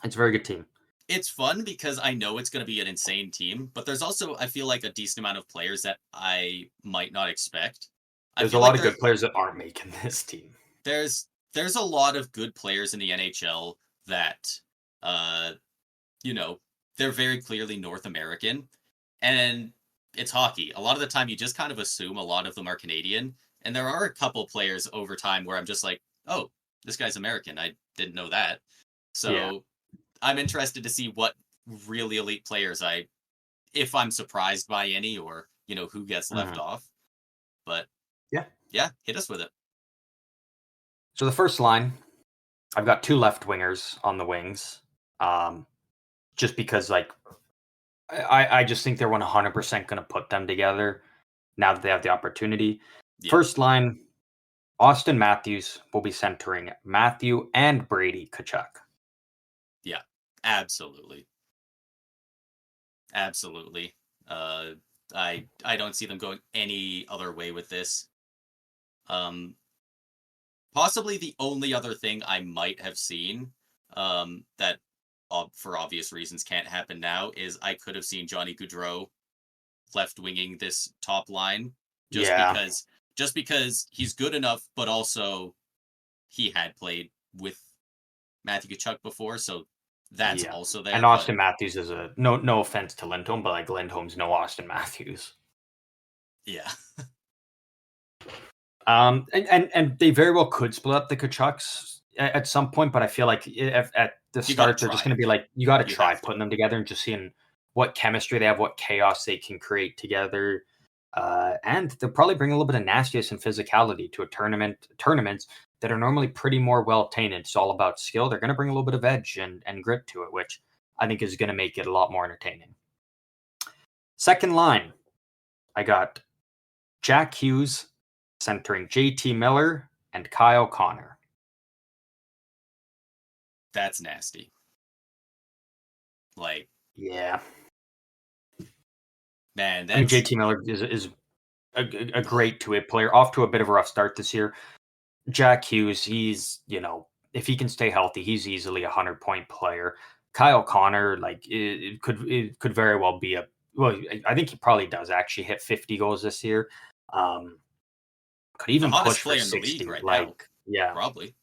It's a very good team. It's fun because I know it's going to be an insane team, but there's also, I feel like, a decent amount of players that I might not expect. I There's a feel like lot of good players that aren't making this team. there's a lot of good players in the NHL that, uh, you know, they're very clearly North American, and it's hockey. A lot of the time, you just kind of assume a lot of them are Canadian, and there are a couple players over time where I'm just like, oh, this guy's American. I didn't know that. Yeah. So I'm interested to see what really elite players if I'm surprised by any, or who gets left Mhm. off. But Yeah. yeah, hit us with it. So the first line, I've got two left wingers on the wings. Just because like I just think they're 100% going to put them together now that they have the opportunity. Yeah, First line, Austin Matthews will be centering Matthew and Brady Kachuk. yeah, absolutely, absolutely. Uh, I don't see them going any other way with this. Um, Possibly the only other thing I might have seen, that for obvious reasons can't happen now, is I could have seen Johnny Gaudreau left winging this top line, just Yeah, because just because he's good enough, but also he had played with Matthew Tkachuk before, so that's yeah. also And there. But Austin Matthews is a no offense to Lindholm, but like Lindholm's no Austin Matthews. yeah, And they very well could split up the Kachucks at some point, but I feel like if at the you got to start they're just try. going to be like, you got to You try have to. putting them together and just seeing what chemistry they have, what chaos they can create together, and they'll probably bring a little bit of nastiness and physicality to a tournaments that are normally pretty more well tainted. It's all about skill. They're going to bring a little bit of edge and grit to it, which I think is going to make it a lot more entertaining. Second line, I got Jack Hughes centering JT Miller and Kyle Connor. That's nasty. Like, Yeah. man, I mean, that's JT Miller is a great two-way player, off to a bit of a rough start this year. Jack Hughes, if he can stay healthy, he's easily a 100-point player. Kyle Connor, like, it could very well be I think he probably does actually hit 50 goals this year. Could the even hottest push for player in the league 60. right now, Like, yeah, probably.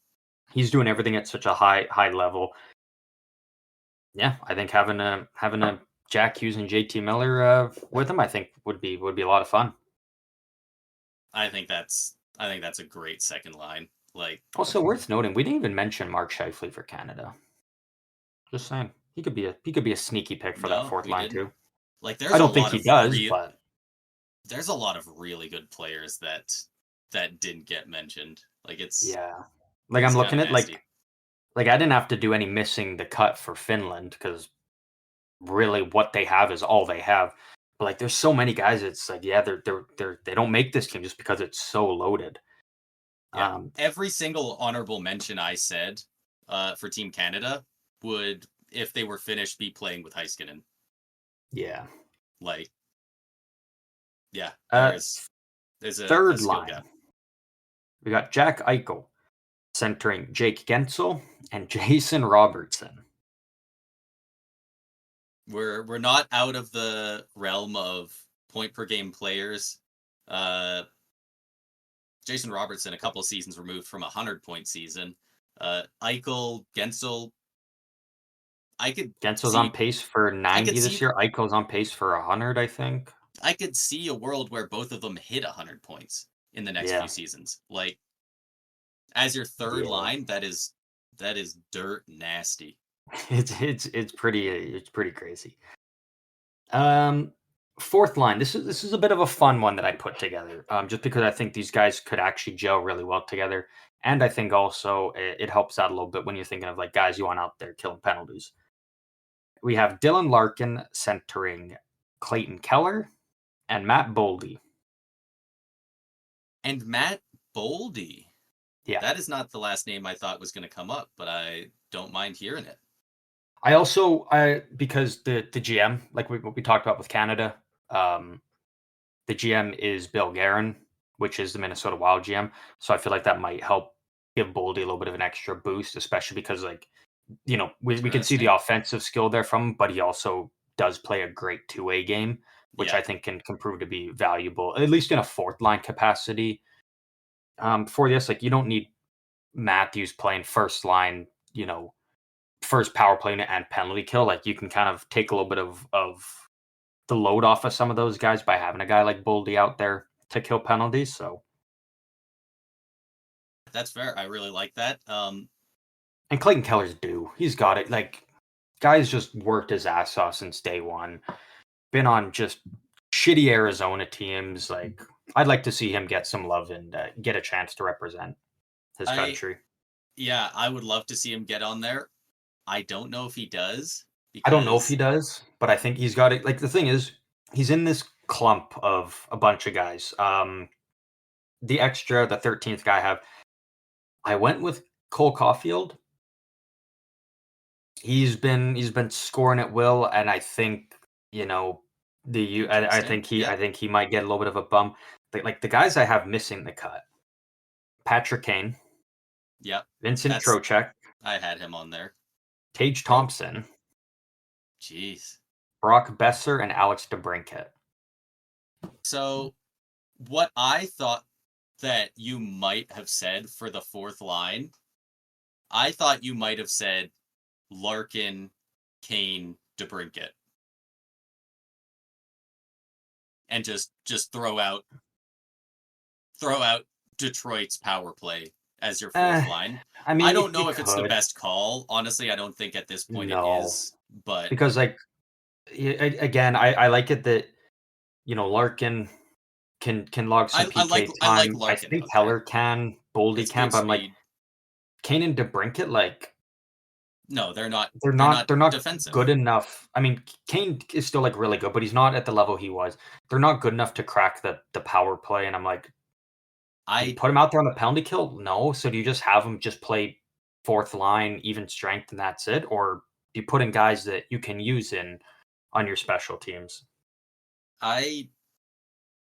he's doing everything at such a high level. Yeah, I think having a Jack Hughes and JT Miller with him, I think would be a lot of fun. I think that's a great second line. Like, Also worth noting, we didn't even mention Mark Scheifele for Canada. Just saying, he could be a sneaky pick for that no, fourth we line didn't. too. Like, I don't think he does, but there's a lot of really good players that didn't get mentioned. Like, yeah, like it's I'm kind looking of at nasty. like I didn't have to do any missing the cut for Finland because really what they have is all they have. But like, there's so many guys. It's like, yeah, they don't make this team just because it's so loaded. Yeah, Um, every single honorable mention I said, for Team Canada would, if they were finished, be playing with Heiskanen. yeah. Like, yeah, Uh, there's a Third skill line, gap. we got Jack Eichel centering Jake Gensel and Jason Robertson. We're not out of the realm of point per game players. Uh, Jason Robertson, a couple of seasons removed from 100-point season. Eichel, Gensel, I could Gensel's on see, pace for I could 90 this see, year. Eichel's on pace for 100, I think. I could see a world where both of them hit 100 points in the next few Yeah. seasons. Like, as your third Yeah. line, that is dirt nasty. It's pretty crazy. Um Fourth line. This is a bit of a fun one that I put together, just because I think these guys could actually gel really well together, and I think also it helps out a little bit when you're thinking of like guys you want out there killing penalties. We have Dylan Larkin centering Clayton Keller and Matt Boldy. And Matt Boldy. Yeah, That is not the last name I thought was going to come up, but I don't mind hearing it. I because the GM, like we talked about with Canada, um, the GM is Bill Guerin, which is the Minnesota Wild GM. So I feel like that might help give Boldy a little bit of an extra boost, especially because like we can see the Interesting. offensive skill there from him, but he also does play a great two-way game, which Yeah. I think can prove to be valuable, at least in a fourth line capacity. For this, like you don't need Matthews playing first line, first power play and penalty kill. Like you can kind of take a little bit of the load off of some of those guys by having a guy like Boldy out there to kill penalties. So, That's fair. I really like that. and Clayton Keller's due. He's got it. Like guys just worked his ass off since day one. Been on just shitty Arizona teams. Like I'd like to see him get some love and get a chance to represent his I country. Yeah, I would love to see him get on there. I don't know if he does I don't know if he because does, but I think he's got it. Like the thing is, he's in this clump of a bunch of guys. The extra, the 13th guy I have, I went with Cole Caulfield. He's been scoring at will, and I think you know I interesting. think Yeah. he might get a little bit of a bump. Like the guys I have missing the cut: Patrick Kane, Yep. Vincent That's Trocheck, I had him on there. Tage Bro, Thompson, jeez. Brock Besser, and Alex DeBrincat. So what I thought that you might have said for the fourth line, I thought you might have said Larkin, Kane, DeBrincat, and just throw out Detroit's power play as your fourth Eh, line. I I mean, don't you know if it's the could best call. Honestly, I don't think at this point it no is, but because like again, I like it that Larkin can log some PK I like time. I Larkin think out there. Heller can, Boldy It's can, good but I'm like speed. Kane and DeBrincat, like No, they're not. they're They're not not they're not good defensive. enough. I mean, Kane is still like really good, but he's not at the level he was. They're not good enough to crack the power play. And I'm like, do you I put him out there on the penalty kill? No. So do you just have him just play fourth line, even strength, and that's it, or do you put in guys that you can use in on your special teams? I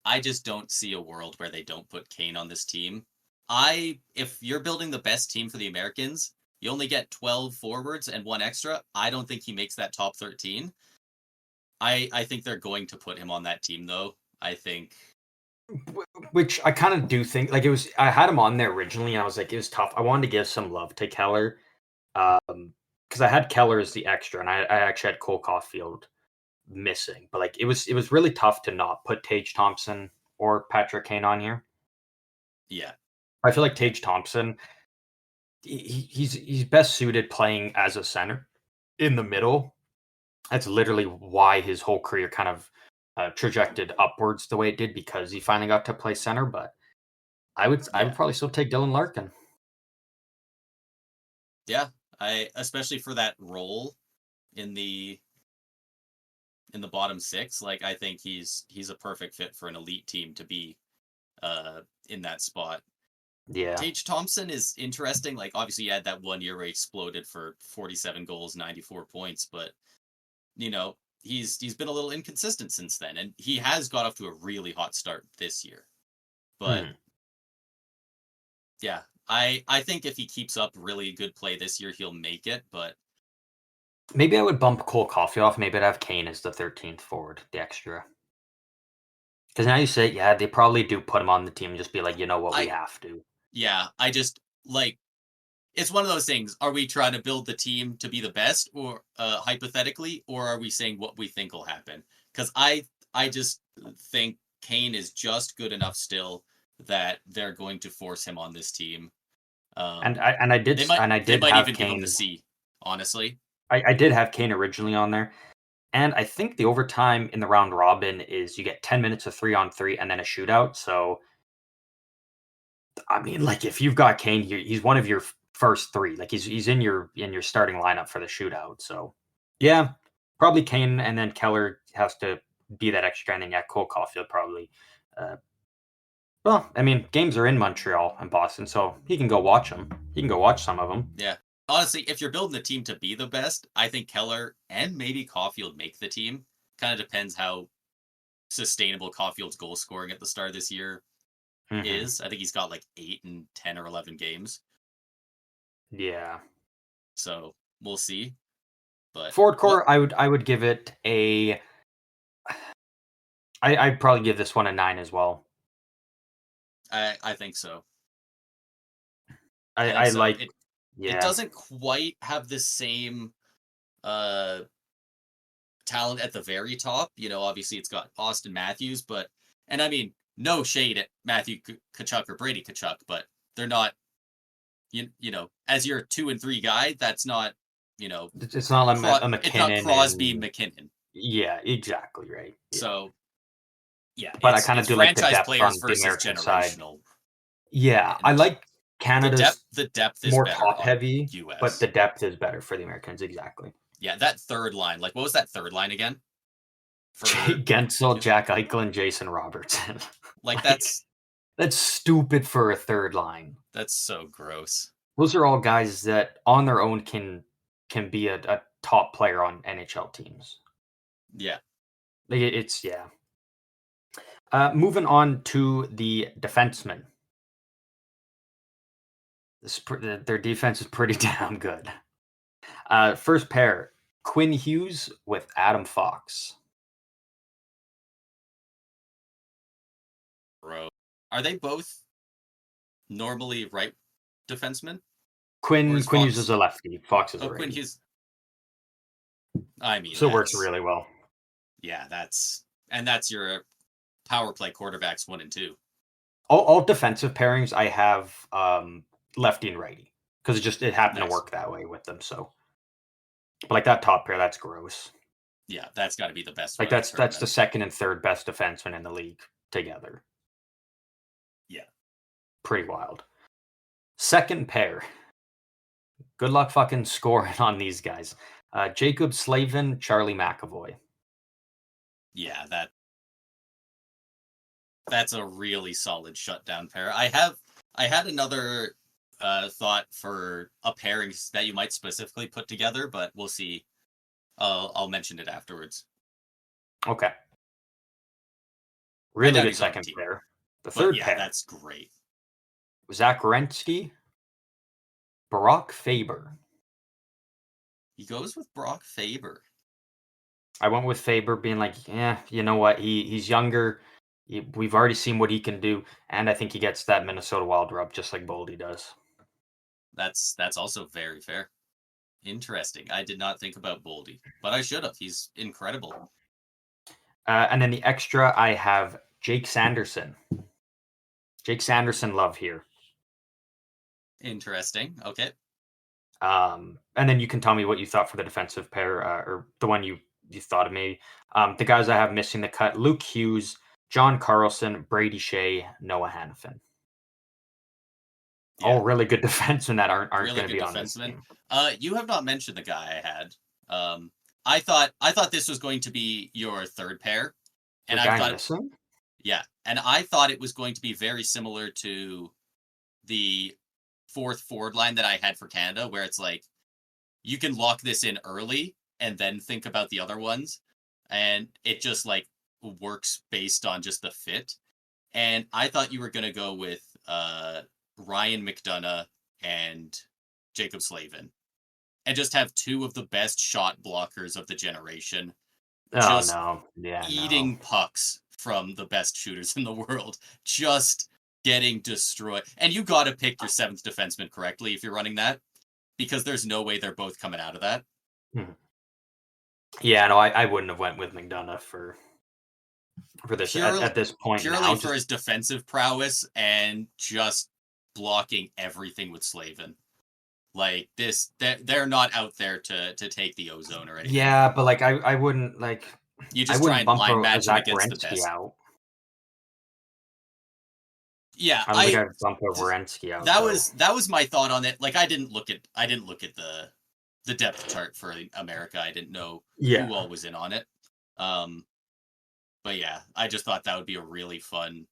I just don't see a world where they don't put Kane on this team. If you're building the best team for the Americans, you only get 12 forwards and one extra. I don't think he makes that top 13. I think they're going to put him on that team though. I think Which I kind of do think like it was. I had him on there originally, and I was like, it was tough. I wanted to give some love to Keller, because I had Keller as the extra, and I actually had Cole Caulfield missing. But like it was really tough to not put Tage Thompson or Patrick Kane on here. yeah. I feel like Yeah. Tage Thompson, he's best suited playing as a center in the middle. That's literally why his whole career kind of trajected upwards the way it did because he finally got to play center. But I would Yeah. probably still take Dylan Larkin. Yeah. I especially for that role in the bottom six, like I think he's a perfect fit for an elite team to be in that spot. Yeah, Tage Thompson is interesting. Like obviously he had that 1 year where he exploded for 47 goals, 94 points, but he's been a little inconsistent since then, and he has got off to a really hot start this year. But mhm. yeah, I think if he keeps up really good play this year, he'll make it. But Maybe I would bump Cole Coffee off. Maybe I'd have Kane as the 13th forward, the extra. Because now you say, yeah, they probably do put him on the team and just be like, you know what, we I have to. yeah, I just like it's one of those things. Are we trying to build the team to be the best, or hypothetically, or are we saying what we think will happen? Because I just think Kane is just good enough still that they're going to force him on this team. And Um, I they did might have even give him the Kane. C. Honestly, I did have Kane originally on there, And I think the overtime in the round robin is you get 10 minutes of 3-on-3 and then a shootout. So, I mean, like if you've got Kane, he's one of your first three. Like he's in your starting lineup for the shootout. So, yeah, probably Kane, and then Keller has to be that extra guy. And then yeah, Cole Caulfield probably. Uh, well, I mean, games are in Montreal and Boston, so he can go watch them. He can go watch some of them. Yeah. Honestly, if you're building the team to be the best, I think Keller and maybe Caulfield make the team. Kind of depends how sustainable Caulfield's goal scoring at the start of this year Hmm. is. I think he's got like 8 and 10 or 11 games. Yeah. So we'll see. But Forward what core, I would give it a. I'd probably give this one a 9 as well. I think so. I think I so. like, It yeah. doesn't quite have the same uh talent at the very top. Obviously it's got Austin Matthews, but and I mean, no shade at Matthew Kachuk or Brady Kachuk, but they're not as your 2 and 3 guy, that's not, you know, It's not like a it's not McKinnon Crosby and McKinnon. yeah, exactly right. Yeah, So, yeah, but I it's kind of it's do like the franchise depth players on the versus American side. generational. Yeah, I And like the depth Canada's the depth is more better top on heavy, but the US. depth is better for the Americans. Exactly. Yeah, that third line. Like what was that third line again? Jake For Gensel, US? Jack Eichel, and Jason Robertson. Like Like that's stupid for a third line. that's so gross. Those are all guys that on their own can be a top player on NHL teams. Yeah. Like it's yeah. Moving on to the defensemen. Their defense is pretty damn good. First pair, Quinn Hughes with Adam Fox. Bro. Are they both normally right defensemen? Or is Quinn Hughes is Fox a lefty. Fox is a Quinn righty. Hughes? I mean, So it works really well. yeah, that's your power play quarterbacks 1 and 2. All defensive pairings I have lefty and righty because it happened to Nice. work that way with them. So, but like that top pair, that's gross. Yeah, that's got to be the best Like one of the that's the tournament. second and third best defenseman in the league together. Yeah. Pretty wild. Second pair. Good luck fucking scoring on these guys. Jacob Slavin, Charlie McAvoy. Yeah, that's a really solid shutdown pair. I had another thought for a pairing that you might specifically put together, but we'll see. I'll mention it afterwards. Okay. I Really doubt good he's on the second team, pair. The but third yeah, pair. that's great. Zach Werenski, Brock Faber. He goes with Brock Faber. I went with Faber being like, yeah, you know what? He's younger. We've already seen what he can do, and I think he gets that Minnesota Wild rub just like Boldy does. That's also very fair. Interesting. I did not think about Boldy, but I should have. He's incredible. And then the extra, I have Jake Sanderson. Jake Sanderson, love here. Interesting. Okay. And then you can tell me what you thought for the defensive pair, or the one you thought of me. The guys I have missing the cut: Luke Hughes, John Carlson, Brady Shea, Noah Hannafin. Yeah. All really good defensemen that aren't Really going to good be on this defenseman. team. You have not mentioned the guy I had. I thought this was going to be your third pair, The and I guy thought, missing? yeah, and I thought it was going to be very similar to the fourth forward line that I had for Canada, where it's like you can lock this in early and then think about the other ones, and it just like works based on just the fit. And I thought you were going to go with Ryan McDonough and Jacob Slavin, and just have 2 of the best shot blockers of the generation, Oh just no, yeah, no. eating pucks from the best shooters in the world, just getting destroyed. And you got to pick your 7th defenseman correctly if you're running that, because there's no way they're both coming out of that. Hmm. Yeah, no, I wouldn't have went with McDonough for this Purely, at this point purely now. for Just his defensive prowess and just blocking everything with Slavin. Like this, they're not out there to take the ozone or anything. Yeah, but like I wouldn't like You I just try wouldn't and bump line a match him Zach against the Werenski best. out. Yeah, I don't think I'd bump a Werenski out though. that was my thought on it. Like I didn't look at the depth chart for America. I didn't know Yeah. who all was in on it. Um, but yeah, I just thought that would be a really fun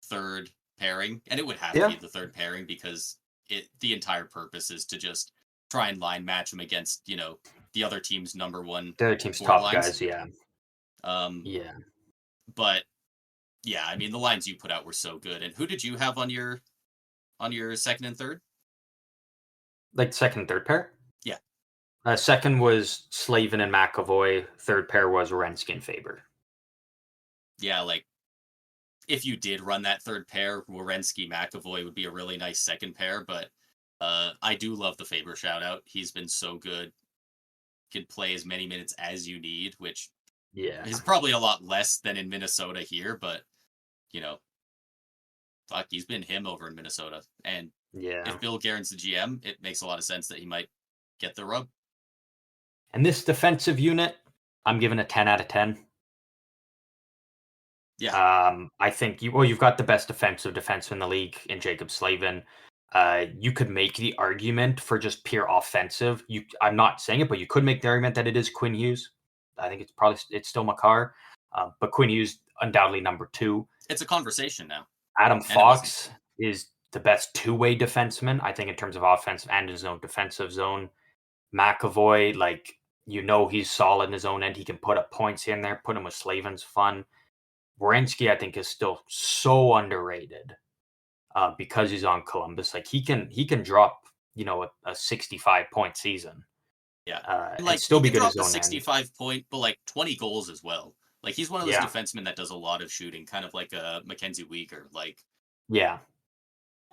third pairing, and it would have to Yeah. be the third pairing because the entire purpose is to just try and line match them against the other team's number one The other team's forward top lines. guys, yeah. Um, Yeah. but yeah, I mean the lines you put out were so good. And who did you have on your second and third? Like second and third pair? Yeah, Second was Slavin and McAvoy. Third pair was Werenski and Faber. yeah, like if you did run that third pair, Werenski McAvoy would be a really nice second pair. But I do love the Faber shout out. He's been so good. Can play as many minutes as you need, which Yeah. is probably a lot less than in Minnesota here. But you know, fuck, he's been him over in Minnesota. And Yeah. if Bill Guerin's the GM, it makes a lot of sense that he might get the rub. And this defensive unit, I'm giving a 10 out of 10. Yeah, I think you've got the best defensive defenseman in the league in Jacob Slavin. You could make the argument for just pure offensive. I'm not saying it, but you could make the argument that it is Quinn Hughes. I think it's still Makar, but Quinn Hughes undoubtedly number two. it's a conversation now. Adam And it wasn't. Fox is the best two-way defenseman, I think, in terms of offensive and his own defensive zone. McAvoy, he's solid in his own end. He can put up points in there. Put him with Slavin's fun. Werenski, I think, is still so underrated because he's on Columbus. Like he can drop, a 65-point season, Yeah. and Like still he be can good drop his a own end. 65 point, but like 20 goals as well. Like he's one of those Yeah, defensemen that does a lot of shooting, kind of like a Mackenzie Weegar. Like yeah.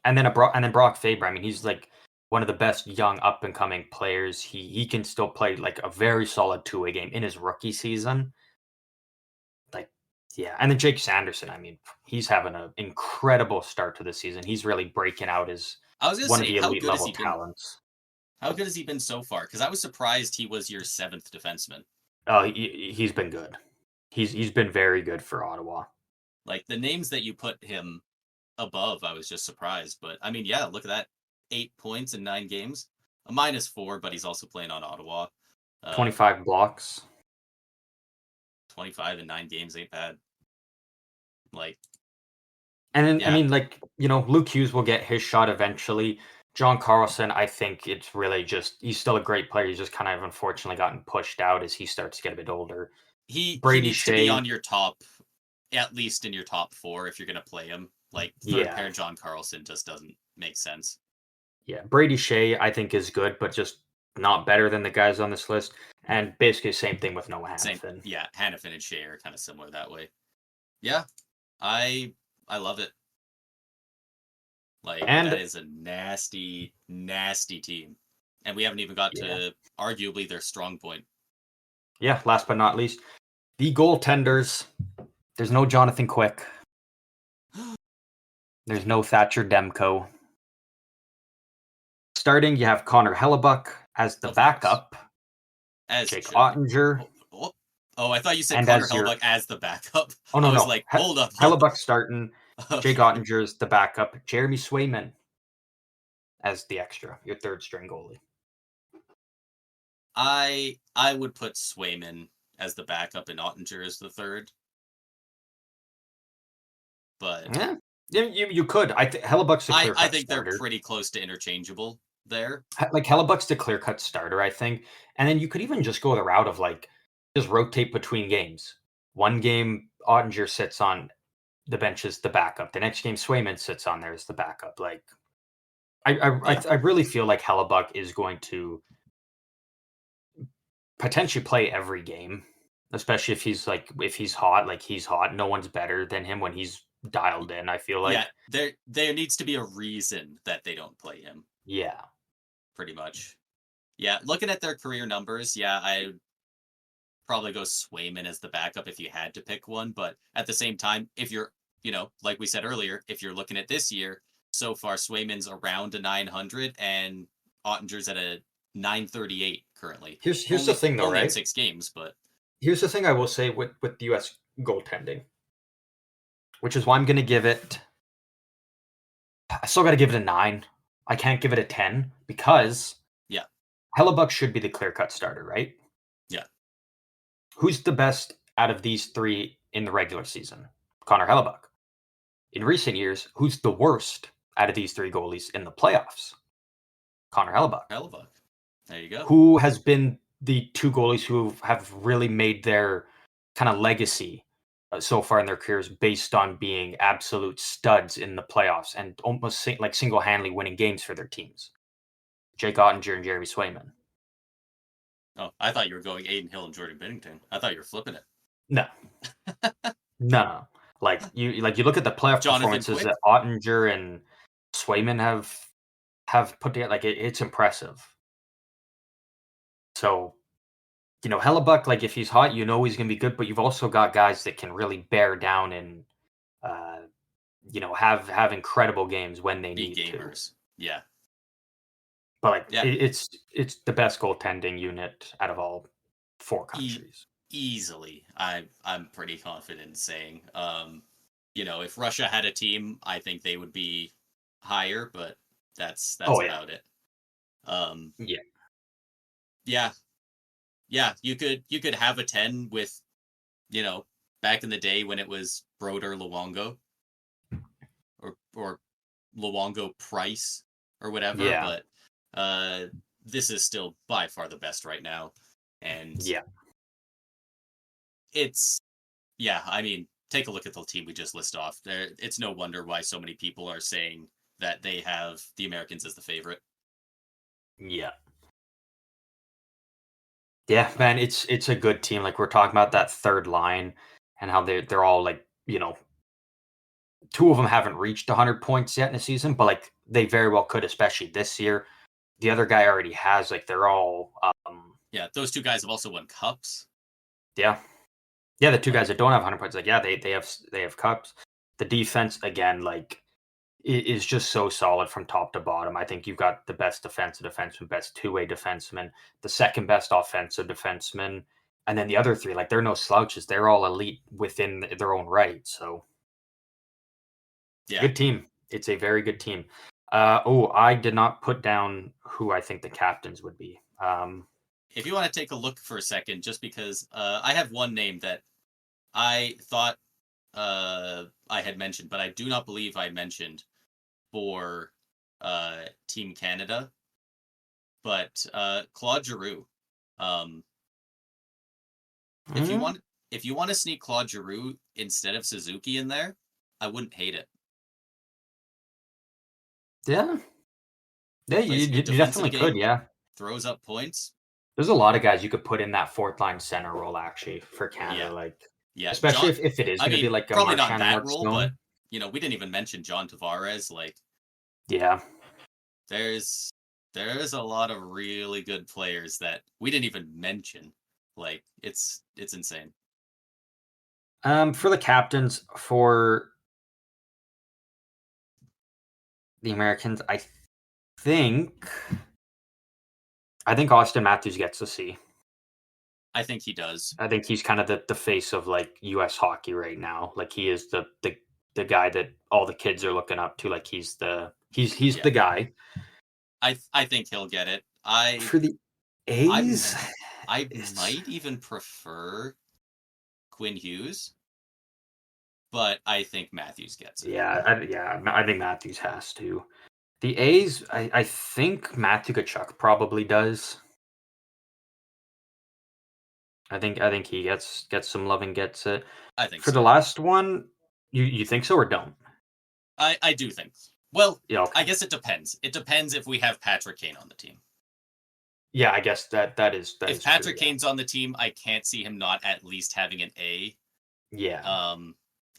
And then Brock Faber. I mean, he's like one of the best young up and coming players. He can still play like a very solid two-way game in his rookie season. Like, yeah. And then Jake Sanderson. I mean, he's having an incredible start to the season. He's really breaking out as I was gonna one of say, the how elite good has level he been? talents. How good has he been so far? Because I was surprised he was your seventh defenseman. He's been good. He's been very good for Ottawa. Like the names that you put him above, I was just surprised. But I mean, yeah, look at that, 8 points in 9 games, a -4, but he's also playing on Ottawa. 25 blocks. 25 in 9 games ain't bad. Like, And then, I yeah, mean, Luke Hughes will get his shot eventually. John Carlson, I think it's really just he's still a great player. He's just kind of unfortunately gotten pushed out as he starts to get a bit older. he Brady needs to be Shea, on your top, at least in your top four if you're gonna play him. Like third yeah, pair John Carlson just doesn't make sense. yeah. Brady Shea, I think, is good, but just not better than the guys on this list. And basically, the same thing with Noah Same, Hannafin. yeah. Hannafin and Shea are kind of similar that way. Yeah, I love it. Like that And is a nasty, nasty team, and we haven't even got yeah, to arguably their strong point. yeah. Last but not least, the goaltenders. There's no Jonathan Quick. There's no Thatcher Demko. Starting, you have Connor Hellebuck as the Of course, backup, as it Jake should be. Ottinger, Oh, I thought you said and Connor as your Hellebuck as the backup. oh I no was no like, hold up. Hellebuck starting, Jake Okay. Ottinger's the backup, Jeremy Swayman as the extra, your third string goalie. I would put Swayman as the backup and Ottinger as the third. But Yeah, you could. I think Hellebuck's the clear I cut think they're starter. pretty close to interchangeable there. Like Hellebuck's the clear cut starter, I think. And then you could even just go the route of just rotate between games. One game Ottinger sits on the bench as the backup. The next game Swayman sits on there as the backup. Like Yeah. I really feel like Hellebuck is going to potentially play every game, especially if he's hot, like he's hot. No one's better than him when he's dialed in, I feel Yeah, like. there needs to be a reason that they don't play him, Yeah. pretty much. Yeah, looking at their career numbers, yeah, I probably go Swayman as the backup if you had to pick one. But at the same time, if you're, like we said earlier, if you're looking at this year, so far, Swayman's around a 900 and Ottinger's at a 938 currently. Here's the thing though, Only in right? 6 games, but Here's the thing I will say with the U.S. goaltending, which is why I'm going to give it. I still got to give it a 9. I can't give it a 10 because yeah, Hellebuck should be the clear cut starter, right? yeah, Who's the best out of these three in the regular season? Connor Hellebuck. In recent years, who's the worst out of these three goalies in the playoffs? Connor Hellebuck. Hellebuck. There you go. Who has been the two goalies who have really made their kind of legacy so far in their careers based on being absolute studs in the playoffs and almost like single-handedly winning games for their teams? Jake Ottinger and Jeremy Swayman. Oh, I thought you were going Aiden Hill and Jordan Binnington. I thought you were flipping it. No, no. Like you look at the playoff Jonathan performances Quick. that Ottinger and Swayman have put together. Like it's impressive. So Hellebuck, like if he's hot, he's gonna be good. But you've also got guys that can really bear down and uh, have incredible games when they Be need to. gamers. Yeah. But like Yeah. it's the best goaltending unit out of all four countries. Easily. I'm pretty confident in saying. If Russia had a team, I think they would be higher, but that's Oh yeah, about it. yeah, Yeah. Yeah, you could have a 10 with, back in the day when it was Broder Luongo or Luongo Price or whatever, yeah, but this is still by far the best right now. And yeah, it's yeah, I mean, take a look at the team we just list off. It's no wonder why so many people are saying that they have the Americans as the favorite. yeah. Yeah, man, it's a good team. Like we're talking about that third line and how they're all like, two of them haven't reached 100 points yet in the season, but like they very well could, especially this year. The other guy already has. Like they're all, Yeah, those two guys have also won cups. yeah, yeah. The two guys Like, that don't have 100 points, like yeah, they have cups. The defense again, like is just so solid from top to bottom. I think you've got the best defensive defenseman, best two-way defenseman, the second best offensive defenseman, and then the other three, like they're no slouches. They're all elite within their own right. So it's a yeah, good team. It's a very good team. I did not put down who I think the captains would be. if you want to take a look for a second, just because I have one name that I thought I had mentioned, but I do not believe I mentioned for Team Canada. But Claude Giroux, um, if you mm, want if you want to sneak Claude Giroux instead of Suzuki in there, I wouldn't hate it. yeah, yeah, Plays a you good defensive definitely could. game, Yeah, throws up points. there's a lot of guys you could put in that fourth line center role actually for Yeah, Canada. Like, yeah. especially if it is I going to be mean, like a probably not Marchand or that Mark role, but Stone. we didn't even mention John Tavares. Like, Yeah, there's there's a lot of really good players that we didn't even mention. Like, it's insane. for the captains for the Americans, think I think Austin Matthews gets to see. I think he does. I think he's kind of the face of like U.S. hockey right now. Like he is the guy that all the kids are looking up to. Like he's Yeah, the guy I think he'll get it. for the A's. I'm I It's might even prefer Quinn Hughes, but I think Matthews gets it. I think Matthews has to. The A's, I think Matthew Kachuk probably does. I think he gets some love and gets it. I think For the so. last one, you think so or don't? I do think. Well, Yeah, I okay. guess it depends. It depends if we have Patrick Kane on the team. Yeah, I guess that If is true. Patrick Yeah. Kane's on the team, I can't see him not at least having an A. Yeah.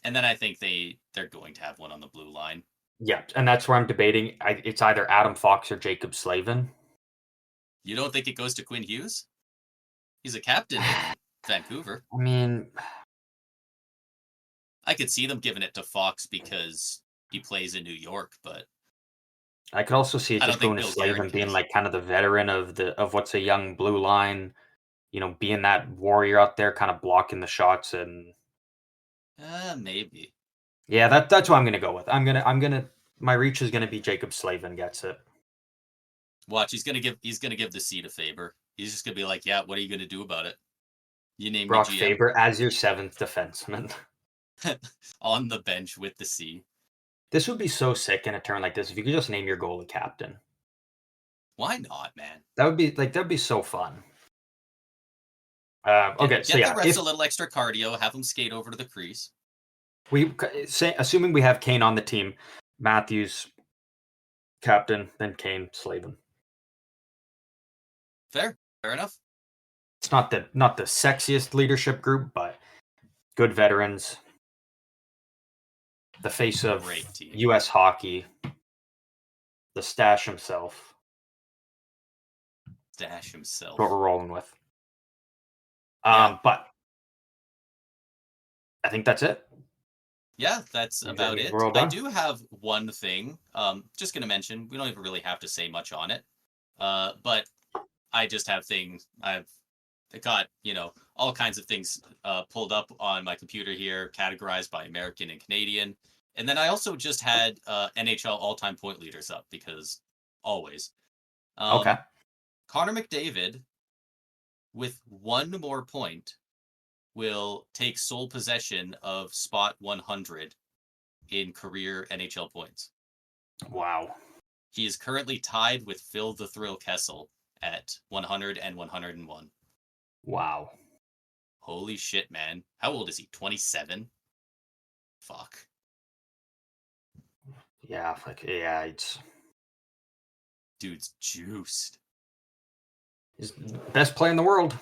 And then I think they're going to have one on the blue line. Yeah, and that's where I'm debating. It's either Adam Fox or Jacob Slavin. You don't think it goes to Quinn Hughes? He's a captain in Vancouver. I mean, I could see them giving it to Fox because he plays in New York, but I could also see it I don't just think going to Bill Guerin Slavin being cares. like kind of the veteran of what's a young blue line, being that warrior out there, kind of blocking the shots. And Maybe. yeah, that's what I'm gonna go with. I'm gonna my reach is gonna be Jacob Slavin gets it. Watch, he's gonna give the C to Faber. He's just gonna be like, yeah, what are you gonna do about it? You named me Brock GM Faber as your seventh defenseman. on the bench with the C. This would be so sick in a turn like this if you could just name your goalie captain. Why not, man? That'd be so fun. Okay, so Get the yeah, refs a if little extra cardio, have them skate over to the crease. assuming we have Kane on the team, Matthews captain, then Kane Slavin. Fair enough. It's not the sexiest leadership group, but good veterans. The face of Great team. U.S. hockey, the stash himself. Dash himself. What we're rolling with. Yeah. But I think that's it. Yeah, that's about it. We're all I done? do have one thing. Just gonna mention. We don't even really have to say much on it. But I just have things. I've got all kinds of things pulled up on my computer here, categorized by American and Canadian. And then I also just had NHL all-time point leaders up because always. Okay. Connor McDavid, with one more point, will take sole possession of spot 100 in career NHL points. Wow. He is currently tied with Phil the Thrill Kessel at 100 and 101. Wow. Holy shit, man. How old is he? 27? Fuck. Yeah, it's Dude's juiced. he's the best player in the world.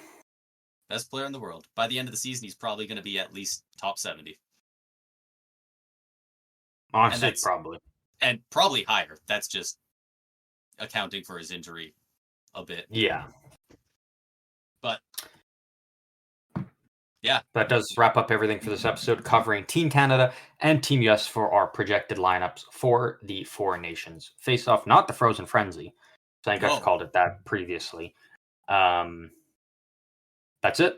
Best player in the world. By the end of the season, he's probably going to be at least top 70. Honestly, probably. And probably higher. That's just accounting for his injury a bit. Yeah. But yeah. That does wrap up everything for this episode, covering Team Canada and Team US for our projected lineups for the Four Nations Faceoff, not the Frozen Frenzy. So I think I've called it that previously. That's it.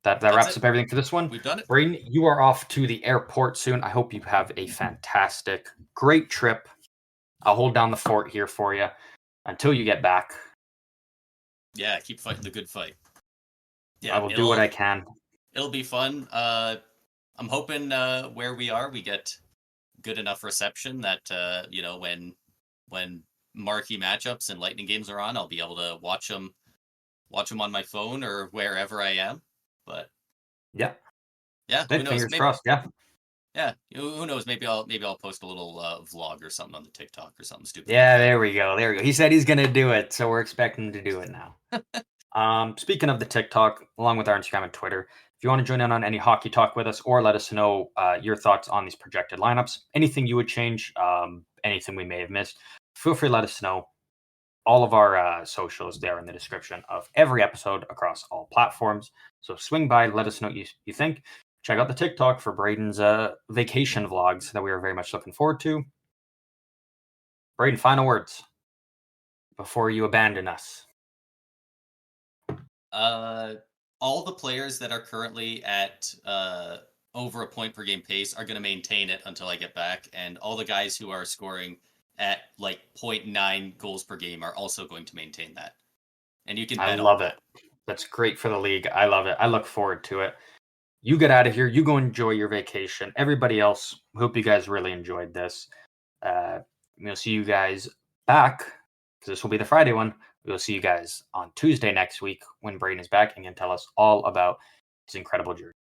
That wraps up everything for this one. We've done it. Braden, you are off to the airport soon. I hope you have a fantastic, great trip. I'll hold down the fort here for you until you get back. Yeah, keep fighting the good fight. Yeah, I will do what I can. It'll be fun. I'm hoping where we are, we get good enough reception that when marquee matchups and Lightning games are on, I'll be able to watch them on my phone or wherever I am. But yeah, who knows? Fingers crossed. Yeah, who knows? Maybe I'll post a little vlog or something on the TikTok or something stupid. Yeah, there we go. He said he's gonna do it, so we're expecting him to do it now. Speaking of the TikTok, along with our Instagram and Twitter, if you want to join in on any hockey talk with us or let us know your thoughts on these projected lineups, anything you would change, anything we may have missed, feel free to let us know. All of our socials there in the description of every episode across all platforms. So swing by, let us know what you think. Check out the TikTok for Braden's vacation vlogs that we are very much looking forward to. Braden, final words before you abandon us. All the players that are currently at over a point per game pace are going to maintain it until I get back, and all the guys who are scoring at like 0.9 goals per game are also going to maintain that. And you can bet on that. That's great for the league. I love it. I look forward to it. You get out of here. You go enjoy your vacation. Everybody else, hope you guys really enjoyed this. We'll see you guys back, because this will be the Friday one. We'll see you guys on Tuesday next week when Braden is back and can tell us all about his incredible journey.